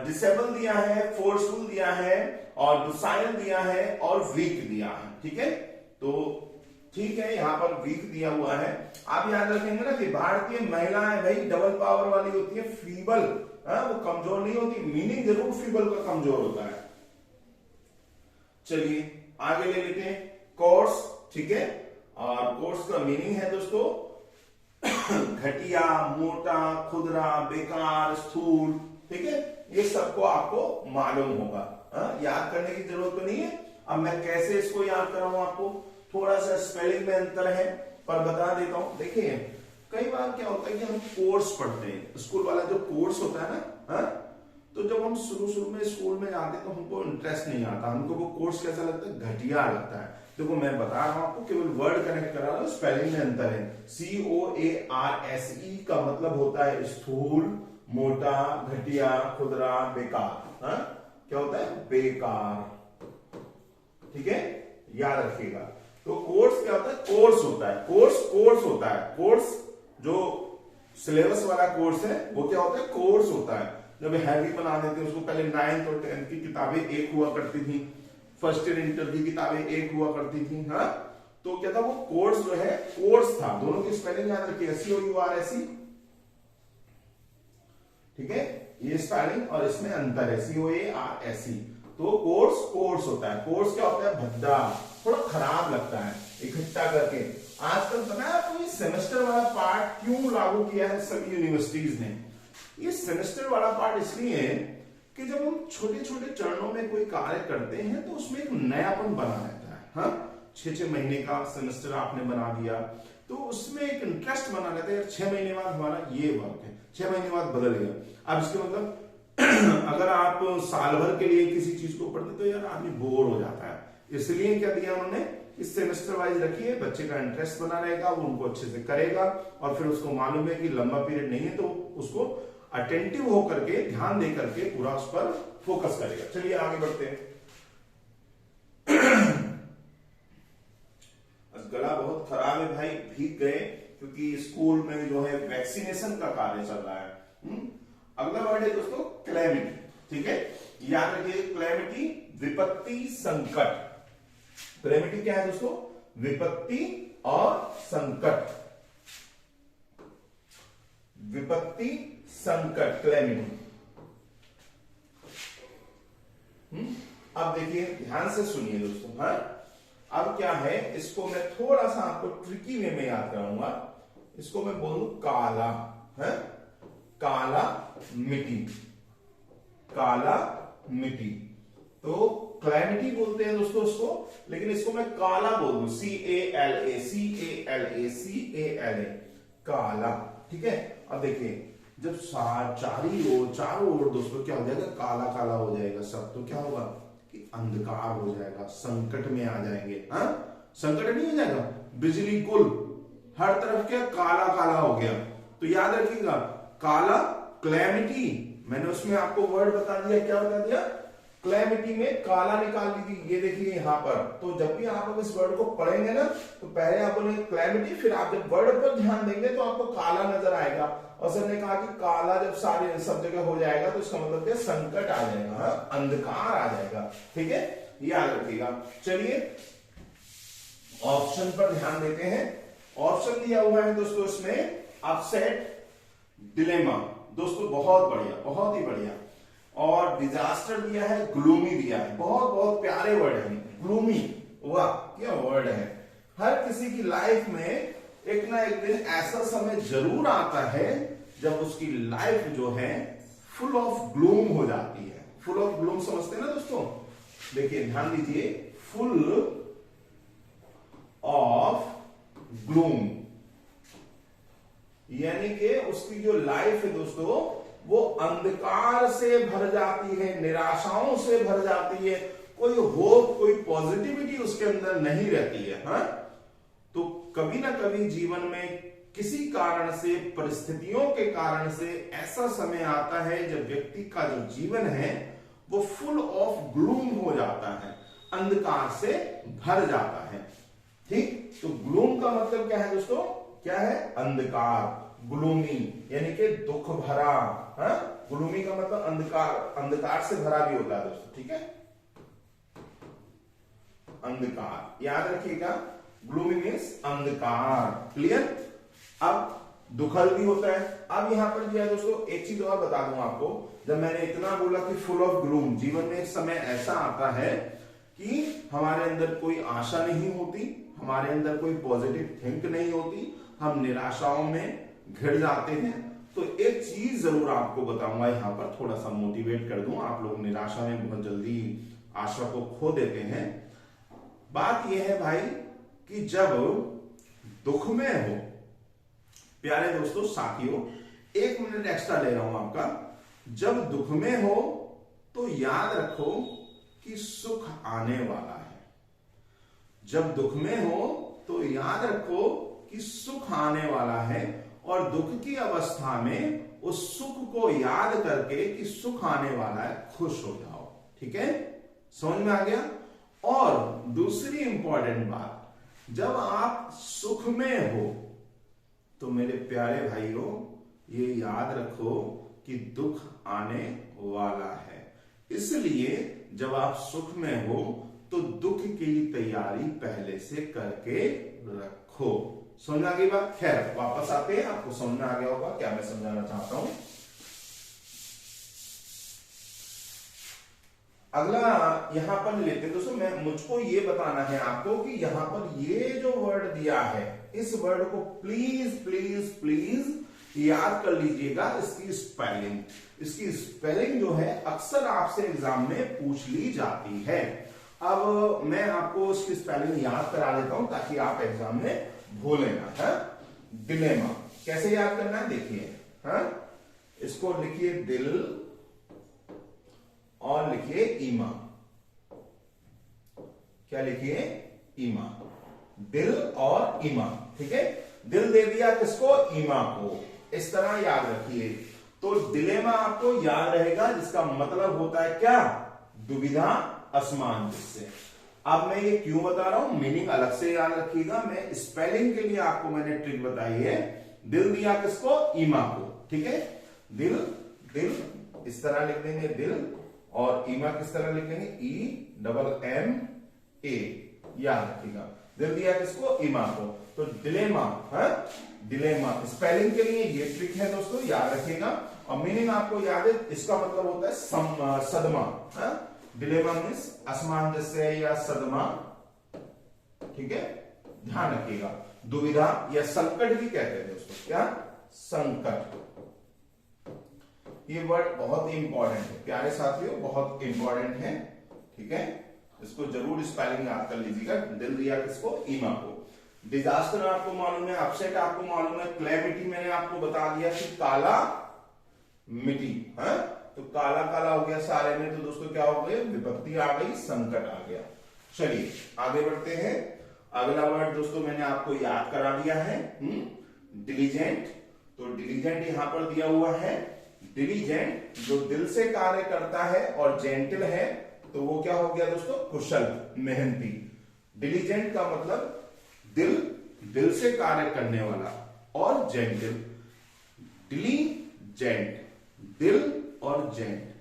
डिसेबल दिया है, फोर्सफुल दिया है, और डोसाइल दिया है, और वीक दिया है। ठीक है, तो ठीक है, यहां पर वीक दिया हुआ है। आप याद रखेंगे ना कि भारतीय महिलाएं भाई डबल पावर वाली होती है, फीबल, वो कमजोर नहीं होती। मीनिंग जरूर फीबल का कमजोर होता है। चलिए आगे ले लेते हैं, कोर्स। ठीक है, और कोर्स का मीनिंग है दोस्तों घटिया, मोटा, खुदरा, बेकार, स्थूल। ठीक है, ये सबको आपको मालूम होगा। याद करने की जरूरत तो नहीं है। अब मैं कैसे इसको याद कराऊं आपको, थोड़ा सा स्पेलिंग में अंतर है पर बता देता हूं। देखिए कई बार क्या होता है कि हम कोर्स पढ़ते हैं, स्कूल वाला जो कोर्स होता है ना, तो जब हम शुरू में स्कूल में जाते हैं तो हमको इंटरेस्ट नहीं आता, हमको वो कोर्स कैसा लगता है, घटिया लगता है। देखो मैं बता रहा हूं आपको, केवल वर्ड कनेक्ट करा रहा हूं, स्पेलिंग में अंतर है। COARSE का मतलब होता है स्थूल, मोटा, घटिया, खुदरा, बेकार। क्या होता है, बेकार। ठीक है, याद रखिएगा। तो कोर्स क्या होता है, कोर्स होता है, कोर्स होता है। कोर्स जो सिलेबस वाला कोर्स है वो क्या होता है, कोर्स होता है। जब हैवी बना देते हैं उसको, पहले 9th और 10th की किताबें एक हुआ करती थी, फर्स्ट ईयर इंटर की किताबें एक हुआ करती थी। तो क्या था, वो कोर्स जो है कोर्स था। दोनों की स्पेलिंग याद रखिए, COURSE। ठीक है, ये स्पेलिंग और इसमें अंतर है, COARSE। तो कोर्स होता है। कोर्स क्या होता है, भद्दा, थोड़ा खराब लगता है इकट्ठा करके। आजकल पता है आपको ये सेमेस्टर वाला पार्ट क्यों लागू किया है सभी यूनिवर्सिटीज ने। ये सेमेस्टर वाला पार्ट इसलिए है कि जब हम छोटे छोटे चरणों में कोई कार्य करते हैं तो उसमें एक नयापन बना रहता है। हाँ, 6 महीने का सेमेस्टर आपने बना दिया तो उसमें एक इंटरेस्ट बना रहता है। 6 महीने बाद हमारा ये वर्क है, 6 महीने बाद बदल गया। अब इसके मतलब अगर आप साल भर के लिए किसी चीज को पढ़ते तो यार आदमी बोर हो जाता है। इसलिए क्या दिया उन्होंने, इस सेमेस्टर वाइज रखिए, बच्चे का इंटरेस्ट बना रहेगा, वो उनको अच्छे से करेगा, और फिर उसको मालूम है कि लंबा पीरियड नहीं है तो उसको अटेंटिव होकर के, ध्यान दे करके पूरा उस पर फोकस करेगा। चलिए आगे बढ़ते हैं। गला बहुत खराब है भाई, भीग गए, क्योंकि स्कूल में जो है वैक्सीनेशन का कार्य चल रहा है। अगला वर्ड है दोस्तों क्लैमिटी। ठीक है, याद रखिए, क्लैमिटी विपत्ति, संकट। क्लैमिटी क्या है दोस्तों, विपत्ति और संकट। विपत्ति, संकट, क्लैमिटी। अब देखिए ध्यान से सुनिए दोस्तों। अब क्या है, इसको मैं थोड़ा सा आपको ट्रिकी वे में याद कराऊंगा। इसको मैं बोलूं काला है, काला मिट्टी, काला मिट्टी। तो क्लैमिटी बोलते हैं दोस्तों उसको, लेकिन इसको मैं काला बोल दूं, CALA, काला। ठीक है, अब देखिए जब चारों ओर दोस्तों क्या हो जाएगा, काला काला हो जाएगा सब, तो क्या होगा कि अंधकार हो जाएगा, संकट में आ जाएंगे। संकट नहीं हो जाएगा, बिजली गुल, हर तरफ क्या काला काला हो गया। तो याद रखिएगा, काला, क्लैमिटी। मैंने उसमें आपको वर्ड बता दिया, क्या बता दिया, क्लैमिटी में काला निकाल लीजिए। ये देखिए यहां पर, तो जब भी आप इस वर्ड को पढ़ेंगे ना, तो पहले आप बोलेंगे क्लैमिटी, फिर आप जब वर्ड पर ध्यान देंगे तो आपको काला नजर आएगा। और सर ने कहा कि काला जब सारे सब जगह हो जाएगा तो इसका मतलब क्या, संकट आ जाएगा, अंधकार आ जाएगा। ठीक है, याद रखिएगा। चलिए ऑप्शन पर ध्यान देते हैं। ऑप्शन दिया हुआ है दोस्तों इसमें, अपसेट, डिलेमा। दोस्तों बहुत बढ़िया, बहुत ही बढ़िया। और डिजास्टर दिया है, ग्लूमी दिया है। बहुत बहुत प्यारे वर्ड है, ग्लूमी, वाह क्या वर्ड है। हर किसी की लाइफ में एक ना एक दिन ऐसा समय जरूर आता है जब उसकी लाइफ जो है फुल ऑफ ग्लूम हो जाती है। फुल ऑफ ग्लूम समझते हैं ना दोस्तों, देखिए ध्यान दीजिए, फुल ऑफ ग्लूम यानी कि उसकी जो लाइफ है दोस्तों वो अंधकार से भर जाती है, निराशाओं से भर जाती है, कोई होप, कोई पॉजिटिविटी उसके अंदर नहीं रहती है। तो कभी ना कभी जीवन में किसी कारण से, परिस्थितियों के कारण से ऐसा समय आता है जब व्यक्ति का जो जीवन है वो फुल ऑफ ग्लूम हो जाता है, अंधकार से भर जाता है। ठीक, तो ग्लूम का मतलब क्या है दोस्तों, क्या है, अंधकार, ग्लूमी यानी कि दुख भरा, ग्लूमी का मतलब अंधकार, अंधकार से भरा भी होता है दोस्तों, ठीक है, अंधकार, याद रखिएगा, ग्लूमी मीन्स अंधकार, क्लियर। अब दुखल भी होता है। अब यहां पर दिया है दोस्तों, एक चीज और बता दूं आपको, जब मैंने इतना बोला कि फुल ऑफ ग्लूम, जीवन में एक समय ऐसा आता है कि हमारे अंदर कोई आशा नहीं होती, हमारे अंदर कोई पॉजिटिव थिंक नहीं होती, हम निराशाओं में घिर जाते हैं। तो एक चीज जरूर आपको बताऊंगा यहां पर, थोड़ा सा मोटिवेट कर दूं, आप लोग निराशा में बहुत जल्दी आशा को खो देते हैं। बात यह है भाई कि जब दुख में हो, प्यारे दोस्तों साथियों, 1 मिनट एक्स्ट्रा ले रहा हूं आपका, जब दुख में हो तो याद रखो कि सुख आने वाला है। जब दुख में हो तो याद रखो कि सुख आने वाला है, और दुख की अवस्था में उस सुख को याद करके कि सुख आने वाला है, खुश हो जाओ, ठीक है, समझ में आ गया। और दूसरी इंपॉर्टेंट बात, जब आप सुख में हो तो मेरे प्यारे भाइयों ये याद रखो कि दुख आने वाला है, इसलिए जब आप सुख में हो तो दुख की तैयारी पहले से करके रखो। समझ में आ गई बात? खैर वापस आते हैं, आपको समझ में आ गया होगा क्या मैं समझाना चाहता हूं। अगला यहां पर लेते हैं दोस्तों, मैं मुझको ये बताना है आपको कि यहां पर ये जो वर्ड दिया है, इस वर्ड को प्लीज प्लीज प्लीज याद कर लीजिएगा। इसकी स्पेलिंग, इसकी स्पेलिंग जो है अक्सर आपसे एग्जाम में पूछ ली जाती है। अब मैं आपको इसकी स्पेलिंग याद करा देता हूं ताकि आप एग्जाम में भूलें ना, है। डिलेमा कैसे याद करना है देखिए, हाँ, इसको लिखिए दिल और लिखिए ईमा। क्या लिखिए? ईमा, दिल और ईमा, ठीक है। दिल दे दिया किसको? ईमा को। इस तरह याद रखिए। तो डिलेमा आपको याद रहेगा, जिसका मतलब होता है क्या? दुविधा, असमंजस। अब मैं ये क्यों बता रहा हूं, मीनिंग अलग से याद रखिएगा। मैं स्पेलिंग के लिए आपको मैंने ट्रिक बताई है। दिल दिया किसको? ईमा को, ठीक है। दिल, दिल इस तरह लिख देंगे दिल, और ईमा किस तरह लिख देंगे? EMMA, याद रखिएगा। दिल दिया किसको? ईमा को। तो डिलेमा, है, डिलेमा स्पेलिंग के लिए ये ट्रिक है दोस्तों, याद रखिएगा। और मीनिंग आपको याद है, इसका मतलब होता है सदमा, है। डिलेमा मीन्स असमंजस्य या सदमा, ठीक है, ध्यान रखिएगा। दुविधा या संकट भी कहते हैं दोस्तों, क्या? संकट। ये वर्ड बहुत ही इंपॉर्टेंट है प्यारे साथियों, बहुत इंपॉर्टेंट है, ठीक है। इसको जरूर स्पेलिंग याद कर लीजिएगा। दिल दिया किसको? ईमा को। डिजास्टर आपको मालूम है, अपसेट आपको मालूम है, क्लैमिटी मैंने आपको बता दिया कि काला मिट्टी, है। तो काला काला हो गया सारे में, तो दोस्तों क्या हो गया? विपत्ति आ गई, संकट आ गया। चलिए आगे बढ़ते हैं। अगला वर्ड दोस्तों मैंने आपको याद करा दिया है, डिलीजेंट। तो डिलीजेंट यहां पर दिया हुआ है। डिलीजेंट जो दिल से कार्य करता है, और जेंटल है तो वो क्या हो गया दोस्तों? कुशल, मेहनती। डिलीजेंट का मतलब दिल, दिल से कार्य करने वाला, और जेंटल। डिलीजेंट, दिल और जेंट,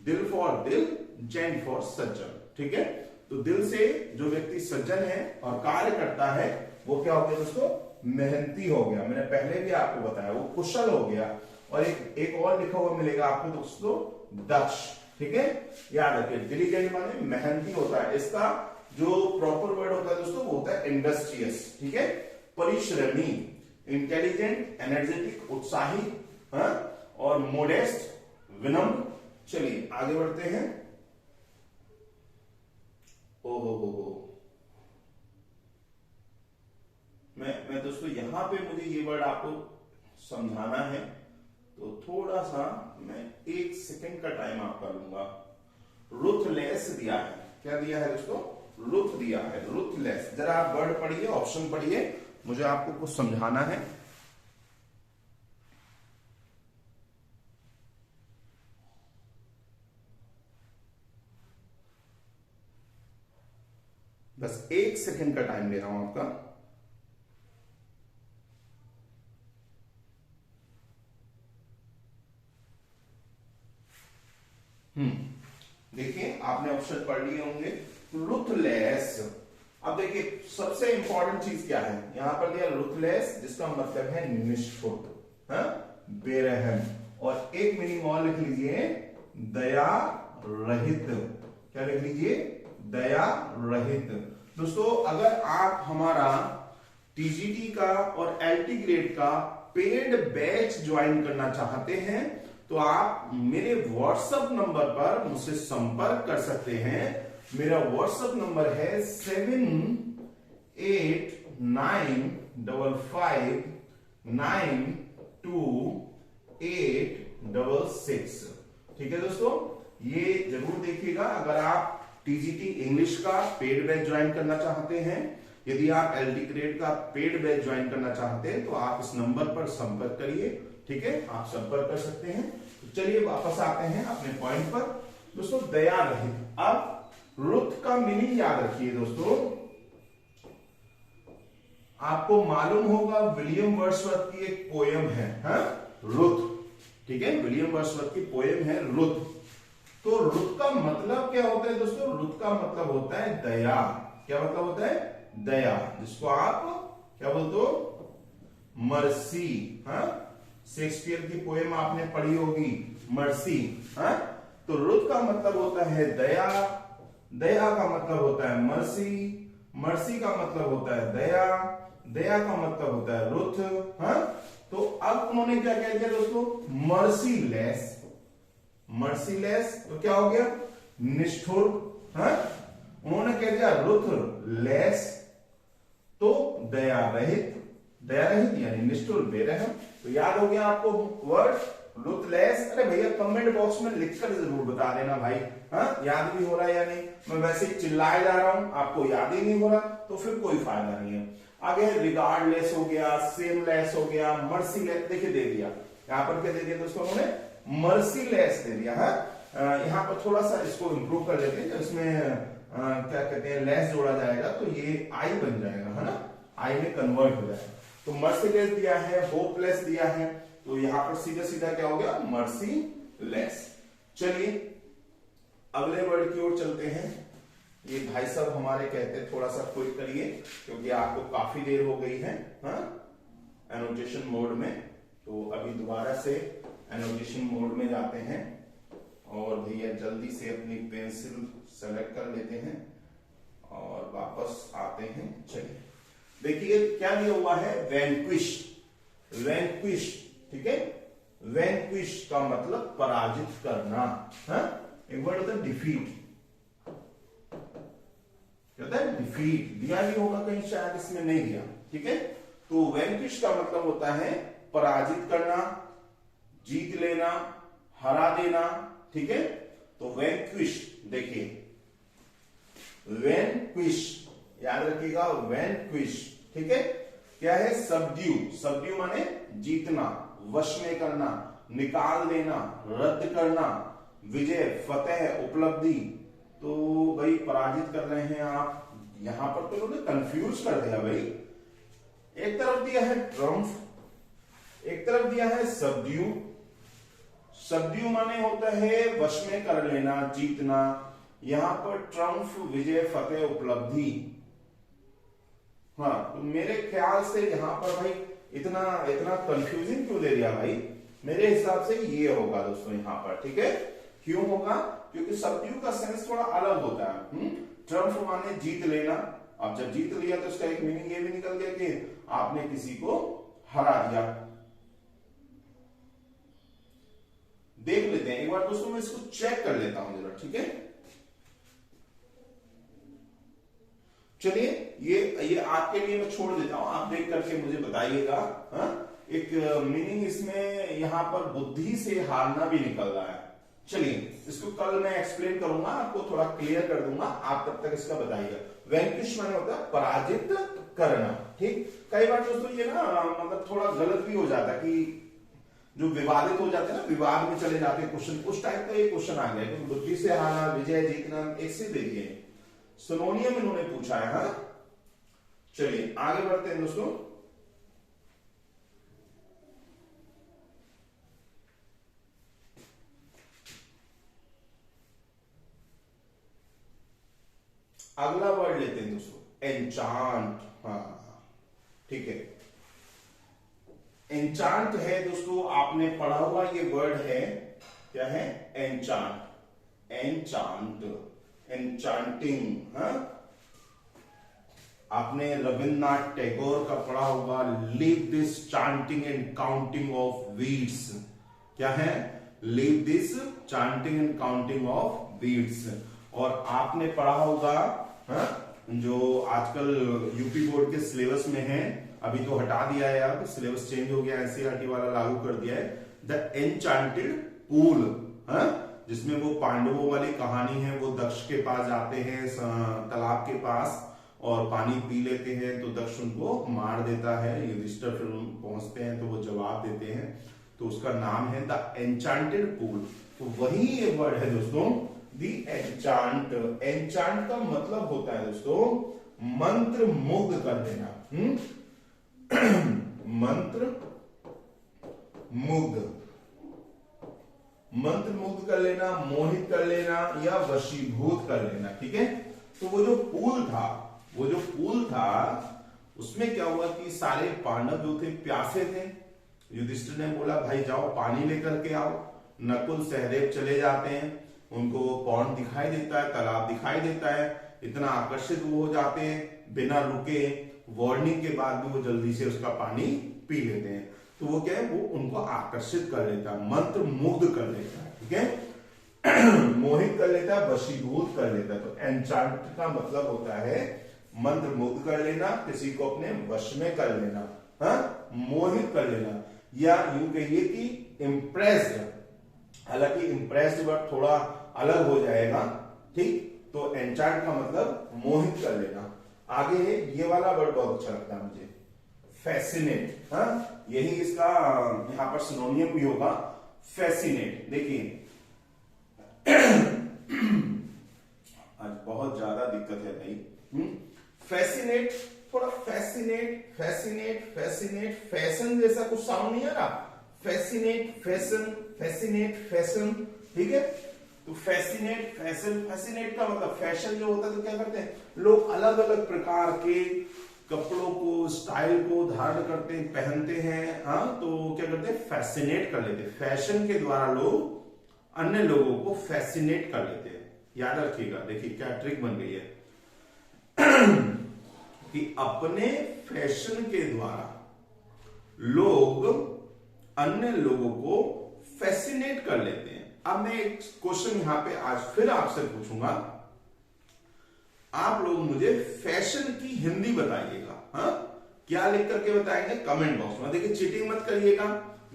दिल फॉर दिल, जेंट फॉर सज्जन, ठीक है। तो दिल से जो व्यक्ति सज्जन है और कार्य करता है, वो क्या हो गया दोस्तों? मेहनती हो गया। मैंने पहले भी आपको बताया, वो कुशल हो गया। और एक और लिखा हुआ मिलेगा आपको दोस्तों, दक्ष, ठीक है, याद रखिए। डिलीजेंट माने मेहनती होता है। इसका जो प्रॉपर वर्ड होता है दोस्तों, वो होता है इंडस्ट्रियस, ठीक है, परिश्रमी। इंटेलिजेंट, एनर्जेटिक, उत्साही, और मोडेस्ट, विनम्र। चलिए आगे बढ़ते हैं। ओहो, मैं दोस्तों यहां पे मुझे ये वर्ड आपको समझाना है, तो थोड़ा सा मैं 1 सेकंड का टाइम आपका लूंगा। रुथलेस दिया है। क्या दिया है दोस्तों? रुथ दिया है, रुथलेस। जरा आप वर्ड पढ़िए, ऑप्शन पढ़िए, मुझे आपको कुछ समझाना है। बस 1 सेकंड का टाइम ले रहा हूं आपका। देखिए आपने ऑप्शन पढ़ लिए होंगे। रुथलेस, अब देखिए सबसे इंपॉर्टेंट चीज क्या है, यहां पर दिया रुथलेस जिसका मतलब है निष्ठुर, बेरहम, और एक मीनिंग और लिख लीजिए दया रहित। क्या लिख लीजिए? दया रहित। दोस्तों अगर आप हमारा टीजीटी का और एलटी ग्रेड का पेड बैच ज्वाइन करना चाहते हैं तो आप मेरे व्हाट्सएप नंबर पर मुझसे संपर्क कर सकते हैं। मेरा व्हाट्सएप नंबर है 7895592866। ठीक है दोस्तों, ये जरूर देखिएगा। अगर आप टीजीटी इंग्लिश का पेड बैच ज्वाइन करना चाहते हैं, यदि आप एलटी ग्रेड का पेड बैच ज्वाइन करना चाहते हैं तो आप इस नंबर पर संपर्क करिए। ठीक है, आप संपर्क कर सकते हैं। तो चलिए वापस आते हैं अपने पॉइंट पर। दोस्तों दया रहित, अब रुथ का मीनिंग याद रखिए दोस्तों। आपको मालूम होगा विलियम वर्ड्सवर्थ की एक पोयम है, रुथ। ठीक है, विलियम वर्ड्सवर्थ की पोयम है रुथ। तो रुथ का मतलब क्या होता है दोस्तों? रुथ का मतलब होता है दया। क्या मतलब होता है? दया, जिसको आप क्या बोलते हो? मर्सी। शेक्सपियर की पोएम आपने पढ़ी होगी मर्सी। तो रुथ का मतलब होता है दया, दया का मतलब होता है मर्सी, मर्सी का मतलब होता है दया, दया का मतलब होता है रुथ। तो अब उन्होंने क्या कह दिया दोस्तों? मर्सीलेस। मर्सीलेस तो क्या हो गया? निष्ठुर। उन्होंने कह दिया रुथ लेस तो दया रहित, दया रहित यानी निष्ठुर बेरहम। तो याद हो गया आपको वर्ड रुथलेस? अरे भैया कमेंट बॉक्स में लिखकर जरूर बता देना भाई, याद भी हो रहा है या नहीं। मैं वैसे ही चिल्लाए जा रहा हूं, आपको याद ही नहीं हो रहा तो फिर कोई फायदा नहीं है। आगे रिगार्डलेस हो गया, सेमलेस हो गया, मर्सीलेस। देखिए दे दिया, यहां पर क्या दे दिया दोस्तों? उन्होंने मर्सीलेस दे दिया है। यहां पर थोड़ा सा इसको इंप्रूव कर लेते हैं, जब इसमें क्या कहते हैं लेस जोड़ा जाएगा तो ये आई बन जाएगा, है ना, आई में कन्वर्ट हो जाएगा। तो मर्सीलेस दिया है, होपलेस दिया है, तो यहां पर सीधा सीधा क्या हो गया? मर्सीलेस। चलिए अगले वर्ड की ओर चलते हैं। ये भाई साहब हमारे कहते हैं थोड़ा सा क्विक करिए क्योंकि आपको काफी देर हो गई है एनोटेशन मोड में। तो अभी दोबारा से एनोटेशन मोड में जाते हैं और भैया जल्दी से अपनी पेंसिल सेलेक्ट कर लेते हैं और वापस आते हैं। चलिए देखिए क्या दिया हुआ है? वैंक्विश। वैंक्विश, ठीक है, वैंक्विश का मतलब पराजित करना। एक वर्ड होता है डिफीट। क्या होता है? डिफीट। दिया भी होगा कहीं, शायद इसमें नहीं दिया। ठीक है, तो वैंक्विश का मतलब होता है पराजित करना, जीत लेना, हरा देना। ठीक है, तो वैंक्विश, देखिए वैंक्विश याद रखिएगा, वैंक्विश। ठीक है, क्या है? सबड्यू। सबड्यू माने जीतना, वश में करना, निकाल देना, रद्द करना, विजय, फतेह, उपलब्धि। तो भाई पराजित कर रहे हैं आप। यहां पर तो उन्होंने कंफ्यूज कर दिया भाई। एक तरफ दिया है ट्रम्फ, एक तरफ दिया है सबड्यू। सबड्यू माने होता है वश में कर लेना, जीतना। यहां पर ट्रम्फ, विजय, फतेह, उपलब्धि। तो मेरे ख्याल से यहां पर भाई इतना इतना कंफ्यूजिंग क्यों दे दिया भाई? मेरे हिसाब से ये होगा दोस्तों यहां पर। ठीक है, क्यों होगा? क्योंकि सबड्यू का सेंस थोड़ा अलग होता है। ट्रम्फ माने जीत लेना। अब जब जीत लिया तो उसका एक मीनिंग ये भी निकल गया कि आपने किसी को हरा दिया। देख लेते हैं एक बार दोस्तों, मैं इसको चेक कर लेता हूं जरा। ठीक है, चलिए ये आपके लिए मैं छोड़ देता हूं, आप देख करके मुझे बताइएगा। एक मीनिंग इसमें यहां पर बुद्धि से हारना भी निकल रहा है। चलिए इसको कल मैं एक्सप्लेन करूंगा, आपको थोड़ा क्लियर कर दूंगा, आप तब तक इसका बताइएगा। वैंक्विश माने होता है पराजित करना। ठीक, कई बार दोस्तों ये ना मतलब थोड़ा गलत भी हो जाता है कि जो विवादित हो जाते हैं ना, विवाद में चले जाते हैं क्वेश्चन, उस टाइप का ये क्वेश्चन आ गया कि बुद्धि से हारना, विजय, जीतना, एक से देखिए सिनोनियम इन्होंने पूछा है। चलिए आगे बढ़ते हैं दोस्तों। अगला वर्ड लेते हैं दोस्तों, एन्चांट। हाँ ठीक है, एन्चांट है दोस्तों, आपने पढ़ा हुआ ये वर्ड है, क्या है? Enchant, enchant, enchanting. हाँ, आपने रविन्द्रनाथ टैगोर का पढ़ा होगा, leave this chanting and counting of weeds. क्या है? Leave this chanting and counting of weeds. और आपने पढ़ा होगा, हाँ, जो आजकल यूपी बोर्ड के सिलेबस में है, अभी तो हटा दिया है, अब सिलेबस चेंज हो गया, एनसीईआरटी वाला लागू कर दिया है, द एन्चांटेड पूल। हाँ, जिसमें वो पांडवों वाली कहानी है, वो दक्ष के पास जाते हैं, तालाब के पास, और पानी पी लेते हैं, तो दक्ष उनको मार देता है, युधिष्ठिर फिर पहुंचते हैं तो वो जवाब देते हैं, तो उसका नाम है द एन्चांटेड पूल। तो वही ये वर्ड है दोस्तों, द एन्चांट। एन्चांट का मतलब होता है दोस्तों मंत्र मुग्ध कर देना। मंत्र मुग्ध, मंत्र मुग्ध कर लेना, मोहित कर लेना, या वशीभूत कर लेना। ठीक है, तो वो जो पूल था, उसमें क्या हुआ कि सारे पांडव जो थे प्यासे थे। युधिष्ठिर ने बोला भाई जाओ पानी लेकर के आओ। नकुल सहदेव चले जाते हैं, उनको पौंड दिखाई देता है, तालाब दिखाई देता है, इतना आकर्षित वो हो जाते हैं, बिना रुके वार्निंग के बाद भी वो जल्दी से उसका पानी पी लेते हैं। तो वो क्या है, वो उनको आकर्षित कर लेता है, मंत्र मुग्ध कर लेता है। ठीक है, मोहित कर लेता है, वशीभूत कर लेता है। तो एन्चांट का मतलब होता है मंत्र मुग्ध कर लेना, किसी को अपने वश में कर लेना, हाँ, मोहित कर लेना, या यूं कहिए कि इम्प्रेस्ड। हालांकि इम्प्रेस्ड वर्ड थोड़ा अलग हो जाएगा, ठीक। तो एन्चांट का मतलब मोहित कर लेना। आगे है, ये वाला वर्ड बहुत अच्छा लगता है मुझे, फैसिनेट। हाँ, यही इसका यहां पर सिनोनियम भी होगा, फैसिनेट। देखिए आज बहुत ज्यादा दिक्कत है भाई। फैसिनेट, थोड़ा फैसिनेट, फैसिनेट, फैसिनेट, फैशन जैसा कुछ साउंड नहीं आ रहा? Fascinate, fashion, fascinate, fashion. ठीक है, तो फैसिनेट, फैशन, फैसिनेट का मतलब फैशन जो होता है, तो क्या करते हैं लोग, अलग अलग प्रकार के कपड़ों को, स्टाइल को धारण करते हैं, पहनते हैं। हाँ, तो क्या करते हैं, फैसिनेट कर लेते हैं। फैशन के द्वारा लोग अन्य लोगों को फैसिनेट कर लेते हैं। याद रखिएगा, देखिए क्या ट्रिक बन गई है कि अपने फैशन के द्वारा लोग अन्य लोगों को फैसिनेट कर लेते हैं। अब मैं एक क्वेश्चन यहां पे आज फिर आपसे पूछूंगा, आप लोग मुझे फैशन की हिंदी बताइएगा। हाँ, क्या लिख करके बताएंगे कमेंट बॉक्स में। देखिए चीटिंग मत करिएगा,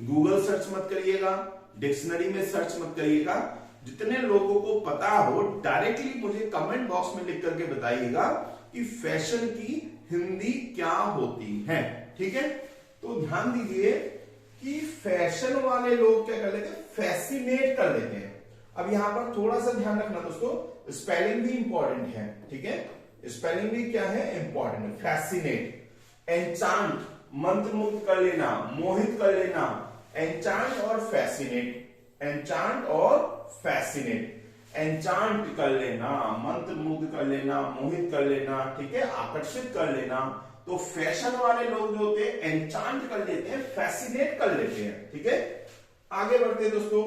गूगल सर्च मत करिएगा, डिक्शनरी में सर्च मत करिएगा। जितने लोगों को पता हो डायरेक्टली मुझे कमेंट बॉक्स में लिख करके बताइएगा कि फैशन की हिंदी क्या होती है। ठीक है, तो ध्यान दीजिए कि फैशन वाले लोग क्या कर लेते हैं, फैसिनेट कर लेते हैं। अब यहां पर थोड़ा सा ध्यान रखना दोस्तों, स्पेलिंग भी इंपॉर्टेंट है। ठीक है, स्पेलिंग भी क्या है, इंपॉर्टेंट है। फैसिनेट, एन्चांट, मंत्र मुग्ध कर लेना, मोहित कर लेना। एन्चांट और फैसिनेट, एन्चांट और फैसिनेट। एन्चांट कर लेना, मंत्र मुग्ध कर लेना, मोहित कर लेना, ठीक है, आकर्षित कर लेना। तो फैशन वाले लोग जो होते हैं एन्चांट कर लेते हैं, फैसिनेट कर लेते हैं। ठीक है, आगे बढ़ते हैं दोस्तों।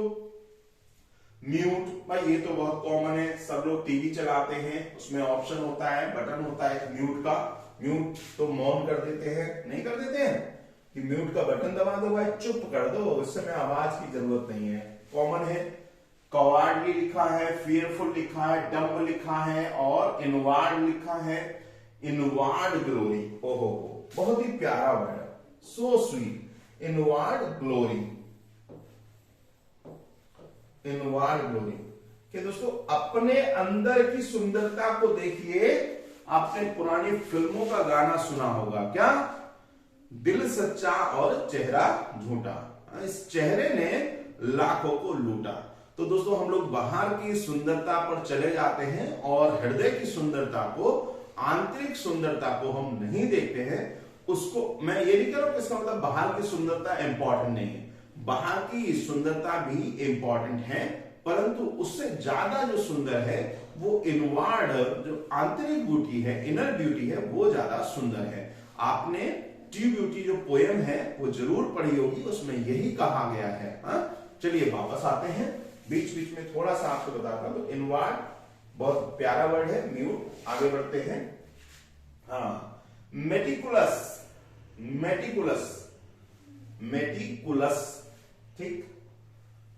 म्यूट, भाई ये तो बहुत कॉमन है, सब लोग टीवी चलाते हैं, उसमें ऑप्शन होता है, बटन होता है म्यूट का। म्यूट तो मौन कर देते हैं, नहीं कर देते हैं कि म्यूट का बटन दबा दो भाई, चुप कर दो, उस समय आवाज की जरूरत नहीं है। कॉमन है, कॉवर्डली लिखा है, फियरफुल लिखा है, डम्ब लिखा है, और इनवार्ड लिखा है, इनवार्ड ग्लोरी। ओहो, बहुत ही प्यारा वर्ड है, so sweet, inward glory, inward glory. कि दोस्तों अपने अंदर की सुंदरता को देखिए। आपने पुरानी फिल्मों का गाना सुना होगा, क्या, दिल सच्चा और चेहरा झूठा, इस चेहरे ने लाखों को लूटा। तो दोस्तों हम लोग बाहर की सुंदरता पर चले जाते हैं और हृदय की सुंदरता को, आंतरिक सुंदरता को हम नहीं देखते हैं। उसको मैं ये नहीं कह रहा हूं कि इसका मतलब बाहर की सुंदरता इंपॉर्टेंट नहीं है, बाहर की सुंदरता भी इंपॉर्टेंट है, परंतु उससे ज्यादा जो सुंदर है वो इनवर्ड, जो आंतरिक ब्यूटी है, इनर ब्यूटी है, वो ज्यादा सुंदर है। आपने टी ब्यूटी जो पोयम है वो जरूर पढ़ी होगी, उसमें यही कहा गया है। चलिए वापस आते हैं, बीच बीच में थोड़ा सा आपको बताता हूं। तो इनवर्ड बहुत प्यारा वर्ड है, म्यूट। आगे बढ़ते हैं। हाँ, मेटिकुलस, मेटिकुलस, मेटिकुलस, ठीक।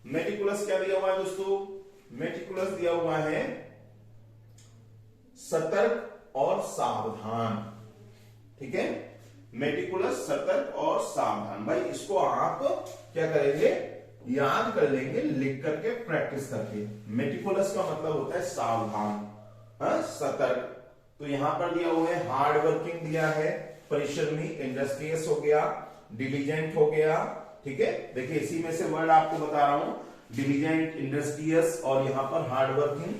मेटिकुलस क्या दिया हुआ है दोस्तों? मेटिकुलस दिया हुआ है सतर्क और सावधान, ठीक है। मेटिकुलस, सतर्क और सावधान। भाई इसको आप क्या करेंगे? याद कर लेंगे लिख करके, प्रैक्टिस करके। मेटिकुलस का मतलब होता है सावधान, सतर्क। तो यहां पर दिया हुआ है हार्ड वर्किंग दिया है, परिश्रमी, इंडस्ट्रियस हो गया, डिलीजेंट हो गया, ठीक है। देखिए इसी में से वर्ड आपको बता रहा हूं, डिलीजेंट, इंडस्ट्रियस और यहां पर हार्ड वर्किंग।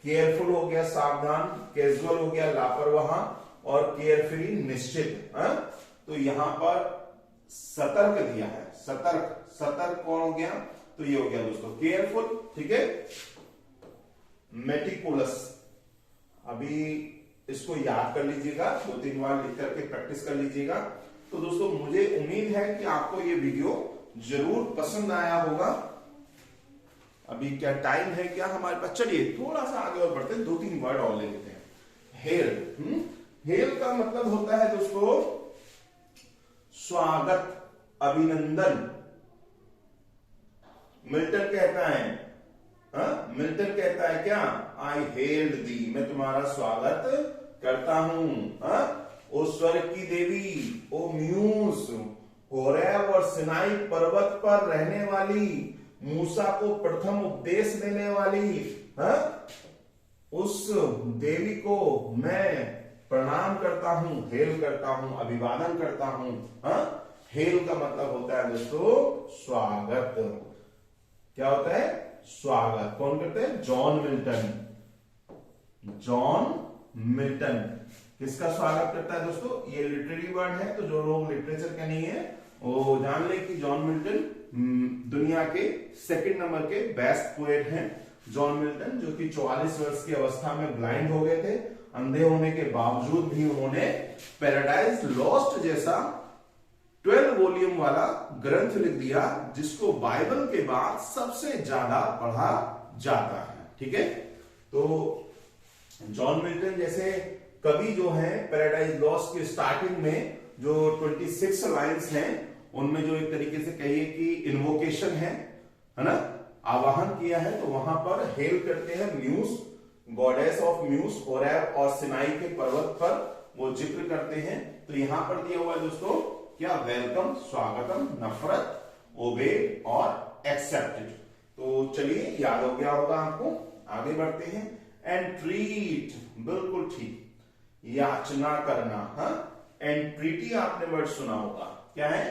केयरफुल हो गया सावधान, कैजुअल हो गया लापरवाह, और केयरफ्री निश्चित। तो यहां पर सतर्क दिया है, सतर्क। सतर्क कौन हो गया? तो ये हो गया दोस्तों केयरफुल, ठीक है। मेटिकुलस, अभी इसको याद कर लीजिएगा, 2-3 बार लिख करके प्रैक्टिस कर लीजिएगा। तो दोस्तों मुझे उम्मीद है कि आपको ये वीडियो जरूर पसंद आया होगा। अभी क्या टाइम है क्या हमारे पास? चलिए थोड़ा सा आगे और बढ़ते हैं, 2-3 वर्ड और ले लेते हैं। हेल, हेल का मतलब होता है दोस्तों स्वागत, अभिनंदन। मिल्टन कहता है, मिल्टन कहता है क्या? आई हेल्ड दी, मैं तुम्हारा स्वागत करता हूं। ओ स्वर्ग की देवी, ओ म्यूस, होरेब और सिनाई पर्वत पर रहने वाली, मूसा को प्रथम उपदेश देने वाली, उस देवी को मैं प्रणाम करता हूं, हेल करता हूं, अभिवादन करता हूं। हेल का मतलब होता है दोस्तों स्वागत। क्या होता है? स्वागत। कौन करते हैं? John Milton. जॉन मिल्टन किसका स्वागत करता है दोस्तों? ये लिटरेरी वर्ड है, तो जो लोग लिटरेचर के नहीं है वो जान ले कि जॉन मिल्टन दुनिया के 2nd नंबर के बेस्ट पोएट हैं। जॉन मिल्टन जो कि 44 वर्ष की अवस्था में ब्लाइंड हो गए थे, अंधे होने के बावजूद भी उन्होंने पैराडाइज लॉस्ट जैसा 12 वॉल्यूम वाला ग्रंथ लिख दिया, जिसको बाइबल के बाद सबसे ज्यादा पढ़ा जाता है, ठीक है। तो जॉन मिल्टन जैसे कवि जो है, पैराडाइज लॉस्ट के स्टार्टिंग में जो 26 लाइन्स हैं, उनमें जो एक तरीके से कहिए कि इन्वोकेशन है ना, आवाहन किया है, तो वहां पर हेल करते हैं म्यूस, गॉडेस ऑफ म्यूस, होरेब और सिनाई के पर्वत पर वो जिक्र करते हैं। तो यहां पर दिया हुआ है दोस्तों क्या? वेलकम, स्वागतम, नफरत, ओबे और एक्सेप्टेड। तो चलिए याद हो गया होगा आपको, आगे बढ़ते हैं। एंट्रीट, बिल्कुल ठीक, याचना करना। एंट्रीटी आपने वर्ड सुना होगा, क्या है?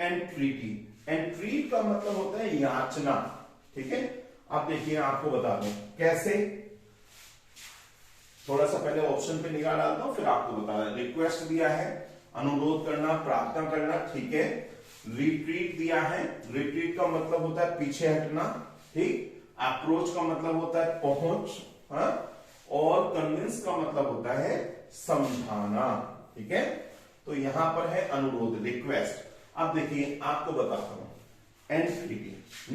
एंट्रीटी। एंट्रीट का मतलब होता है याचना, ठीक है। अब देखिए आपको बता दूं कैसे, थोड़ा सा पहले ऑप्शन पे निगाह डालता हूं, फिर आपको बता रहा। रिक्वेस्ट दिया है, अनुरोध करना, प्रार्थना करना, ठीक है। रिट्रीट दिया है, रिट्रीट का मतलब होता है पीछे हटना, ठीक। अप्रोच का मतलब होता है पहुंच, और कन्विंस का मतलब होता है समझाना, ठीक है। तो यहां पर है अनुरोध, रिक्वेस्ट। अब देखिए आपको बताता हूं एंट्रीट।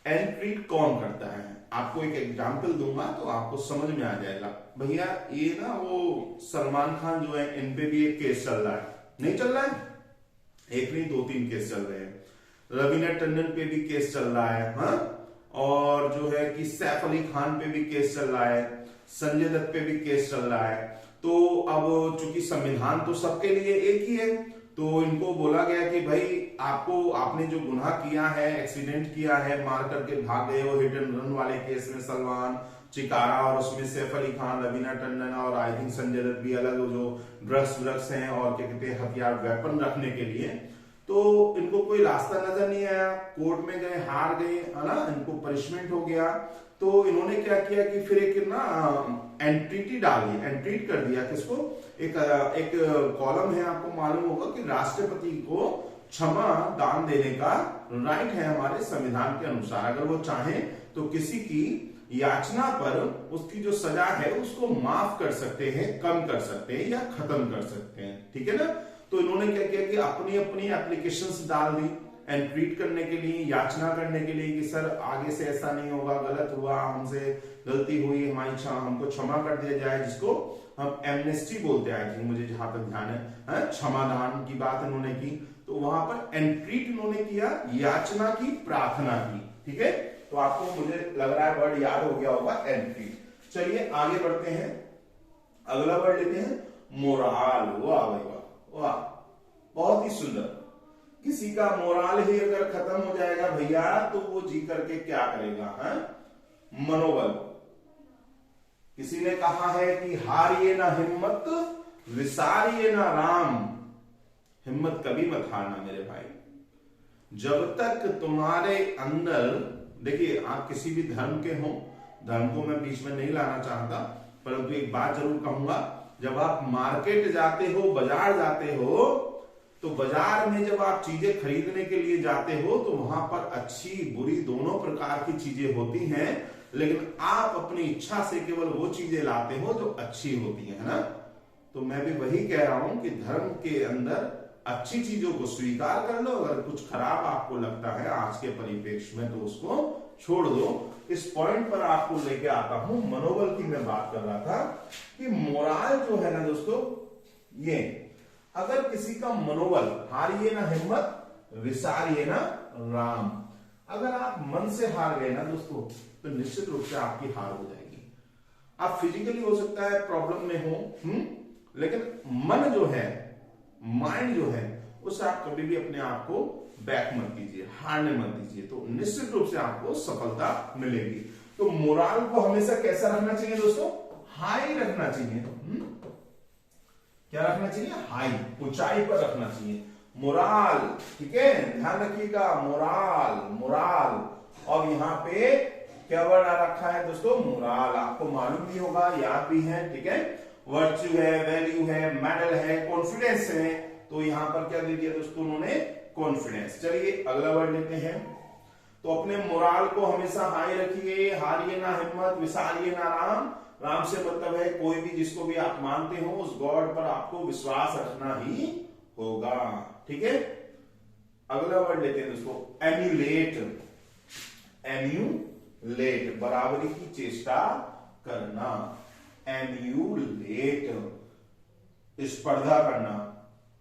एंट्रीट कौन करता है? आपको एक एग्जांपल दूंगा तो आपको समझ में आ जाएगा। भैया ये ना वो सलमान खान जो है, इन पे भी एक केस चल रहा है, नहीं चल रहा है? एक नहीं 2-3 केस चल रहे हैं। रवीना टंडन पे भी केस चल रहा है, और जो है कि सैफ अली खान पे भी केस चल रहा है, संजय दत्त पे भी केस चल रहा है। तो अब चूंकि संविधान तो सबके लिए एक ही है, तो इनको बोला गया कि भाई आपने जो गुनाह किया है, एक्सीडेंट किया है, मार करके भाग गए हो, हिट एंड रन वाले केस में सलमान, चिकारा, और उसमें सैफ अली खान, रवीना टंडन और आई थिंक संजय दत्त भी अलग, जो ड्रग्स हैं और क्या कहते हैं हथियार, वेपन रखने के लिए। तो इनको कोई रास्ता नजर नहीं आया, कोर्ट में गए, हार गए, है ना, इनको पनिशमेंट हो गया। तो इन्होंने क्या किया कि फिर एक ना एंट्रीटी डाल दी, एंट्रीट कर दिया किसको? एक कॉलम है, आपको मालूम होगा कि राष्ट्रपति को क्षमा दान देने का राइट है हमारे संविधान के अनुसार। अगर वो चाहें तो किसी की याचना पर उसकी जो सजा है उसको माफ कर सकते हैं, कम कर सकते हैं या खत्म कर सकते हैं, ठीक है ना। तो इन्होंने क्या किया कि अपनी अपनी एप्लीकेशंस डाल दी एंट्रीट करने के लिए, याचना करने के लिए कि सर आगे से ऐसा नहीं होगा, गलत हुआ, हमसे गलती हुई, हमारी हमको क्षमा कर दिया जाए, जिसको हम एमनेस्टी बोलते हैं। आई थिंक मुझे जहां तक ध्यान है, क्षमादान की बात इन्होंने की। तो वहां पर एंट्रीट इन्होंने किया, याचना की, प्रार्थना की, ठीक है। तो आपको मुझे लग रहा है वर्ड याद हो गया होगा, एंट्रीट। चलिए आगे बढ़ते हैं, अगला वर्ड लेते हैं मोराल। वाह भाई वाह वाह, बहुत ही सुंदर। किसी का मोराल ही अगर खत्म हो जाएगा भैया तो वो जी करके क्या करेगा, है? मनोबल। किसी ने कहा है कि हारिए ना हिम्मत, विसारिए ना राम। हिम्मत कभी मत हारना मेरे भाई। जब तक तुम्हारे अंदर, देखिए आप किसी भी धर्म के हो, धर्म को मैं बीच में नहीं लाना चाहता, परंतु एक बात जरूर कहूंगा, जब आप मार्केट जाते हो, बाजार जाते हो, तो बाजार में जब आप चीजें खरीदने के लिए जाते हो तो वहां पर अच्छी बुरी दोनों प्रकार की चीजें होती हैं, लेकिन आप अपनी इच्छा से केवल वो चीजें लाते हो जो अच्छी होती है ना। तो मैं भी वही कह रहा हूं कि धर्म के अंदर अच्छी चीजों को स्वीकार कर लो, अगर कुछ खराब आपको लगता है आज के परिप्रेक्ष्य में तो उसको छोड़ दो। इस पॉइंट पर आपको लेके आता हूं, मनोबल की मैं बात कर रहा था कि मोराल जो है ना दोस्तों, ये अगर किसी का मनोबल, हारिए ना हिम्मत, विसारिए ना राम, अगर आप मन से हार गए ना दोस्तों तो निश्चित रूप से आपकी हार हो जाएगी। आप फिजिकली हो सकता है प्रॉब्लम में हो, लेकिन मन जो है, माइंड जो है, उससे आप कभी भी अपने आप को बैक मत कीजिए, हारने मत दीजिए, तो निश्चित रूप से आपको सफलता मिलेगी। तो मोराल को हमेशा कैसा रखना चाहिए दोस्तों? हाई रखना चाहिए। क्या रखना चाहिए? हाई, ऊंचाई पर रखना चाहिए मोराल, ठीक है, ध्यान रखिएगा, मोराल मोराल। और यहां पे क्या वर्ड आ रखा है दोस्तों? मोराल। आपको मालूम भी होगा, याद भी है, ठीक है। वर्च्यू है, वैल्यू है, मेडल है, कॉन्फिडेंस है, तो यहां पर क्या दे दिया दोस्तों उन्होंने? कॉन्फिडेंस। चलिए अगला वर्ड लेते हैं। तो अपने मोराल को हमेशा हाई रखिए, हारिए ना हिम्मत, विसारिए ना राम। राम से मतलब है कोई भी, जिसको भी आप मानते हो, उस गॉड पर आपको विश्वास रखना ही होगा, ठीक है। अगला वर्ड लेते हैं दोस्तों, एम्यूलेट। एम्यूलेट, बराबरी की चेष्टा करना। एम्यूलेट, स्पर्धा करना,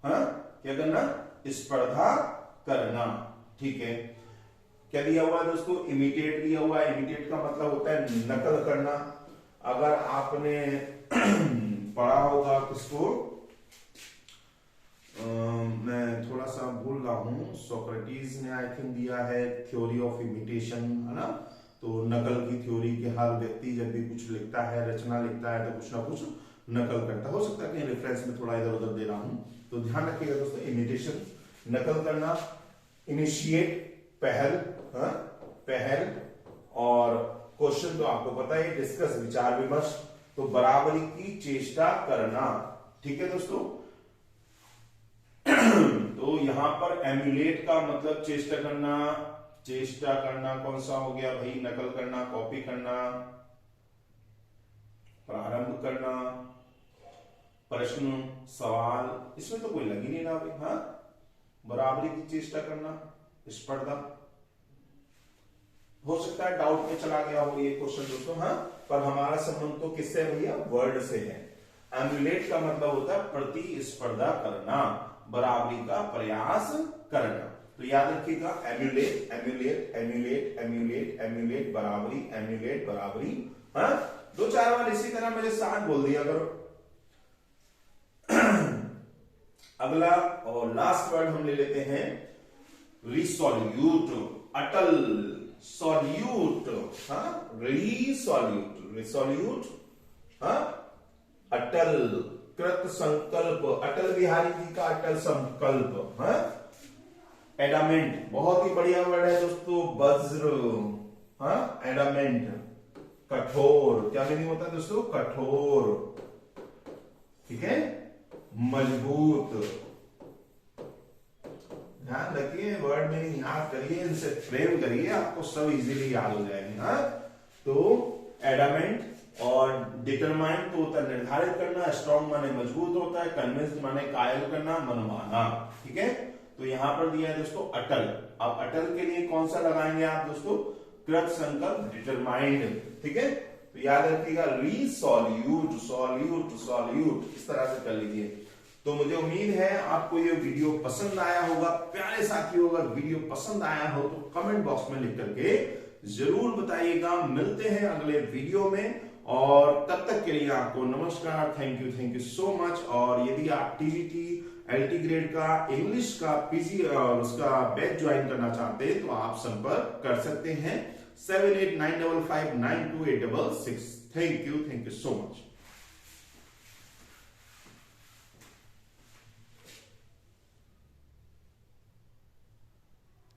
हाँ, क्या करना? स्पर्धा करना, ठीक है। क्या दिया हुआ है दोस्तों? इमिटेट दिया हुआ है। इमिटेट का मतलब होता है नकल करना। अगर आपने पढ़ा होगा किसको, मैं थोड़ा सा भूल रहा हूं, सोक्रेटिस ने आई थिंक दिया है थ्योरी ऑफ इमिटेशन, है ना। तो नकल की थ्योरी के हर व्यक्ति जब भी कुछ लिखता है, रचना लिखता है, तो कुछ ना कुछ नकल करता। हो सकता है कि रेफरेंस में थोड़ा इधर उधर दे रहा हूं, तो ध्यान रखिएगा दोस्तों। इमिटेशन, नकल करना। इनिशिएट, पहल, हाँ, पहल। और क्वेश्चन तो आपको पता है, डिस्कस, विचार विमर्श। तो बराबरी की चेष्टा करना, ठीक है दोस्तों। तो यहां पर एम्यूलेट का मतलब चेष्टा करना। चेष्टा करना कौन सा हो गया भाई? नकल करना, कॉपी करना, प्रारंभ करना, प्रश्न, सवाल, इसमें तो कोई लग ही नहीं रहा भाई। हाँ, बराबरी की चेष्टा करना, स्पर्धा। हो सकता है डाउट में चला गया हो ये क्वेश्चन दोस्तों, हाँ, पर हमारा संबंध तो किससे है भैया? वर्ड से है। एम्यूलेट का मतलब होता है प्रतिस्पर्धा करना, बराबरी का प्रयास करना। तो याद रखिएगा, emulate, emulate, emulate, emulate, emulate, बराबरी, एम्यूलेट, बराबरी। हाँ, दो चार बार इसी तरह मेरे साथ बोल दिया करो। अगला और लास्ट वर्ड हम ले लेते हैं, रिसोल्यूट, अटल, सॉल्यूट, हाँ, रिसोल्यूट, रिसोल्यूट, हाँ, अटल, कृत संकल्प, अटल बिहारी जी का अटल संकल्प, हाँ। एडामेंट, बहुत ही बढ़िया वर्ड है दोस्तों, वज्र, हाँ, एडामेंट, कठोर। क्या मीनिंग होता है दोस्तों? कठोर, ठीक है, मजबूत, ध्यान रखिए, वर्ड मीनिंग याद करिए, इनसे फ्रेम करिए, आपको सब इजीली याद हो जाएंगे। हाँ, तो एडामेंट और डिटरमाइंड तो होता है निर्धारित करना, स्ट्रॉन्ग माने मजबूत होता है, कन्विंस्ड माने कायल करना, मनमाना। ठीक है, तो यहां पर दिया है दोस्तों अटल। अब अटल के लिए कौन सा लगाएंगे आप दोस्तों, कृत संकल्प डिटरमाइंड। ठीक है, तो याद रखिएगा रिसोल्यूट, सॉल्यूट, सॉल्यूट, इस तरह से कर लीजिए। तो मुझे उम्मीद है आपको ये वीडियो पसंद आया होगा। प्यारे साथियों, अगर वीडियो पसंद आया हो तो कमेंट बॉक्स में लिख करके जरूर बताइएगा। मिलते हैं अगले वीडियो में, और तब तक के लिए आपको नमस्कार, थैंक यू सो मच। और यदि आप टीजीटी एलटी ग्रेड का इंग्लिश का पीजी उसका बैच ज्वाइन करना चाहते हैं तो आप संपर्क कर सकते हैं 7895592866। Thank you so much.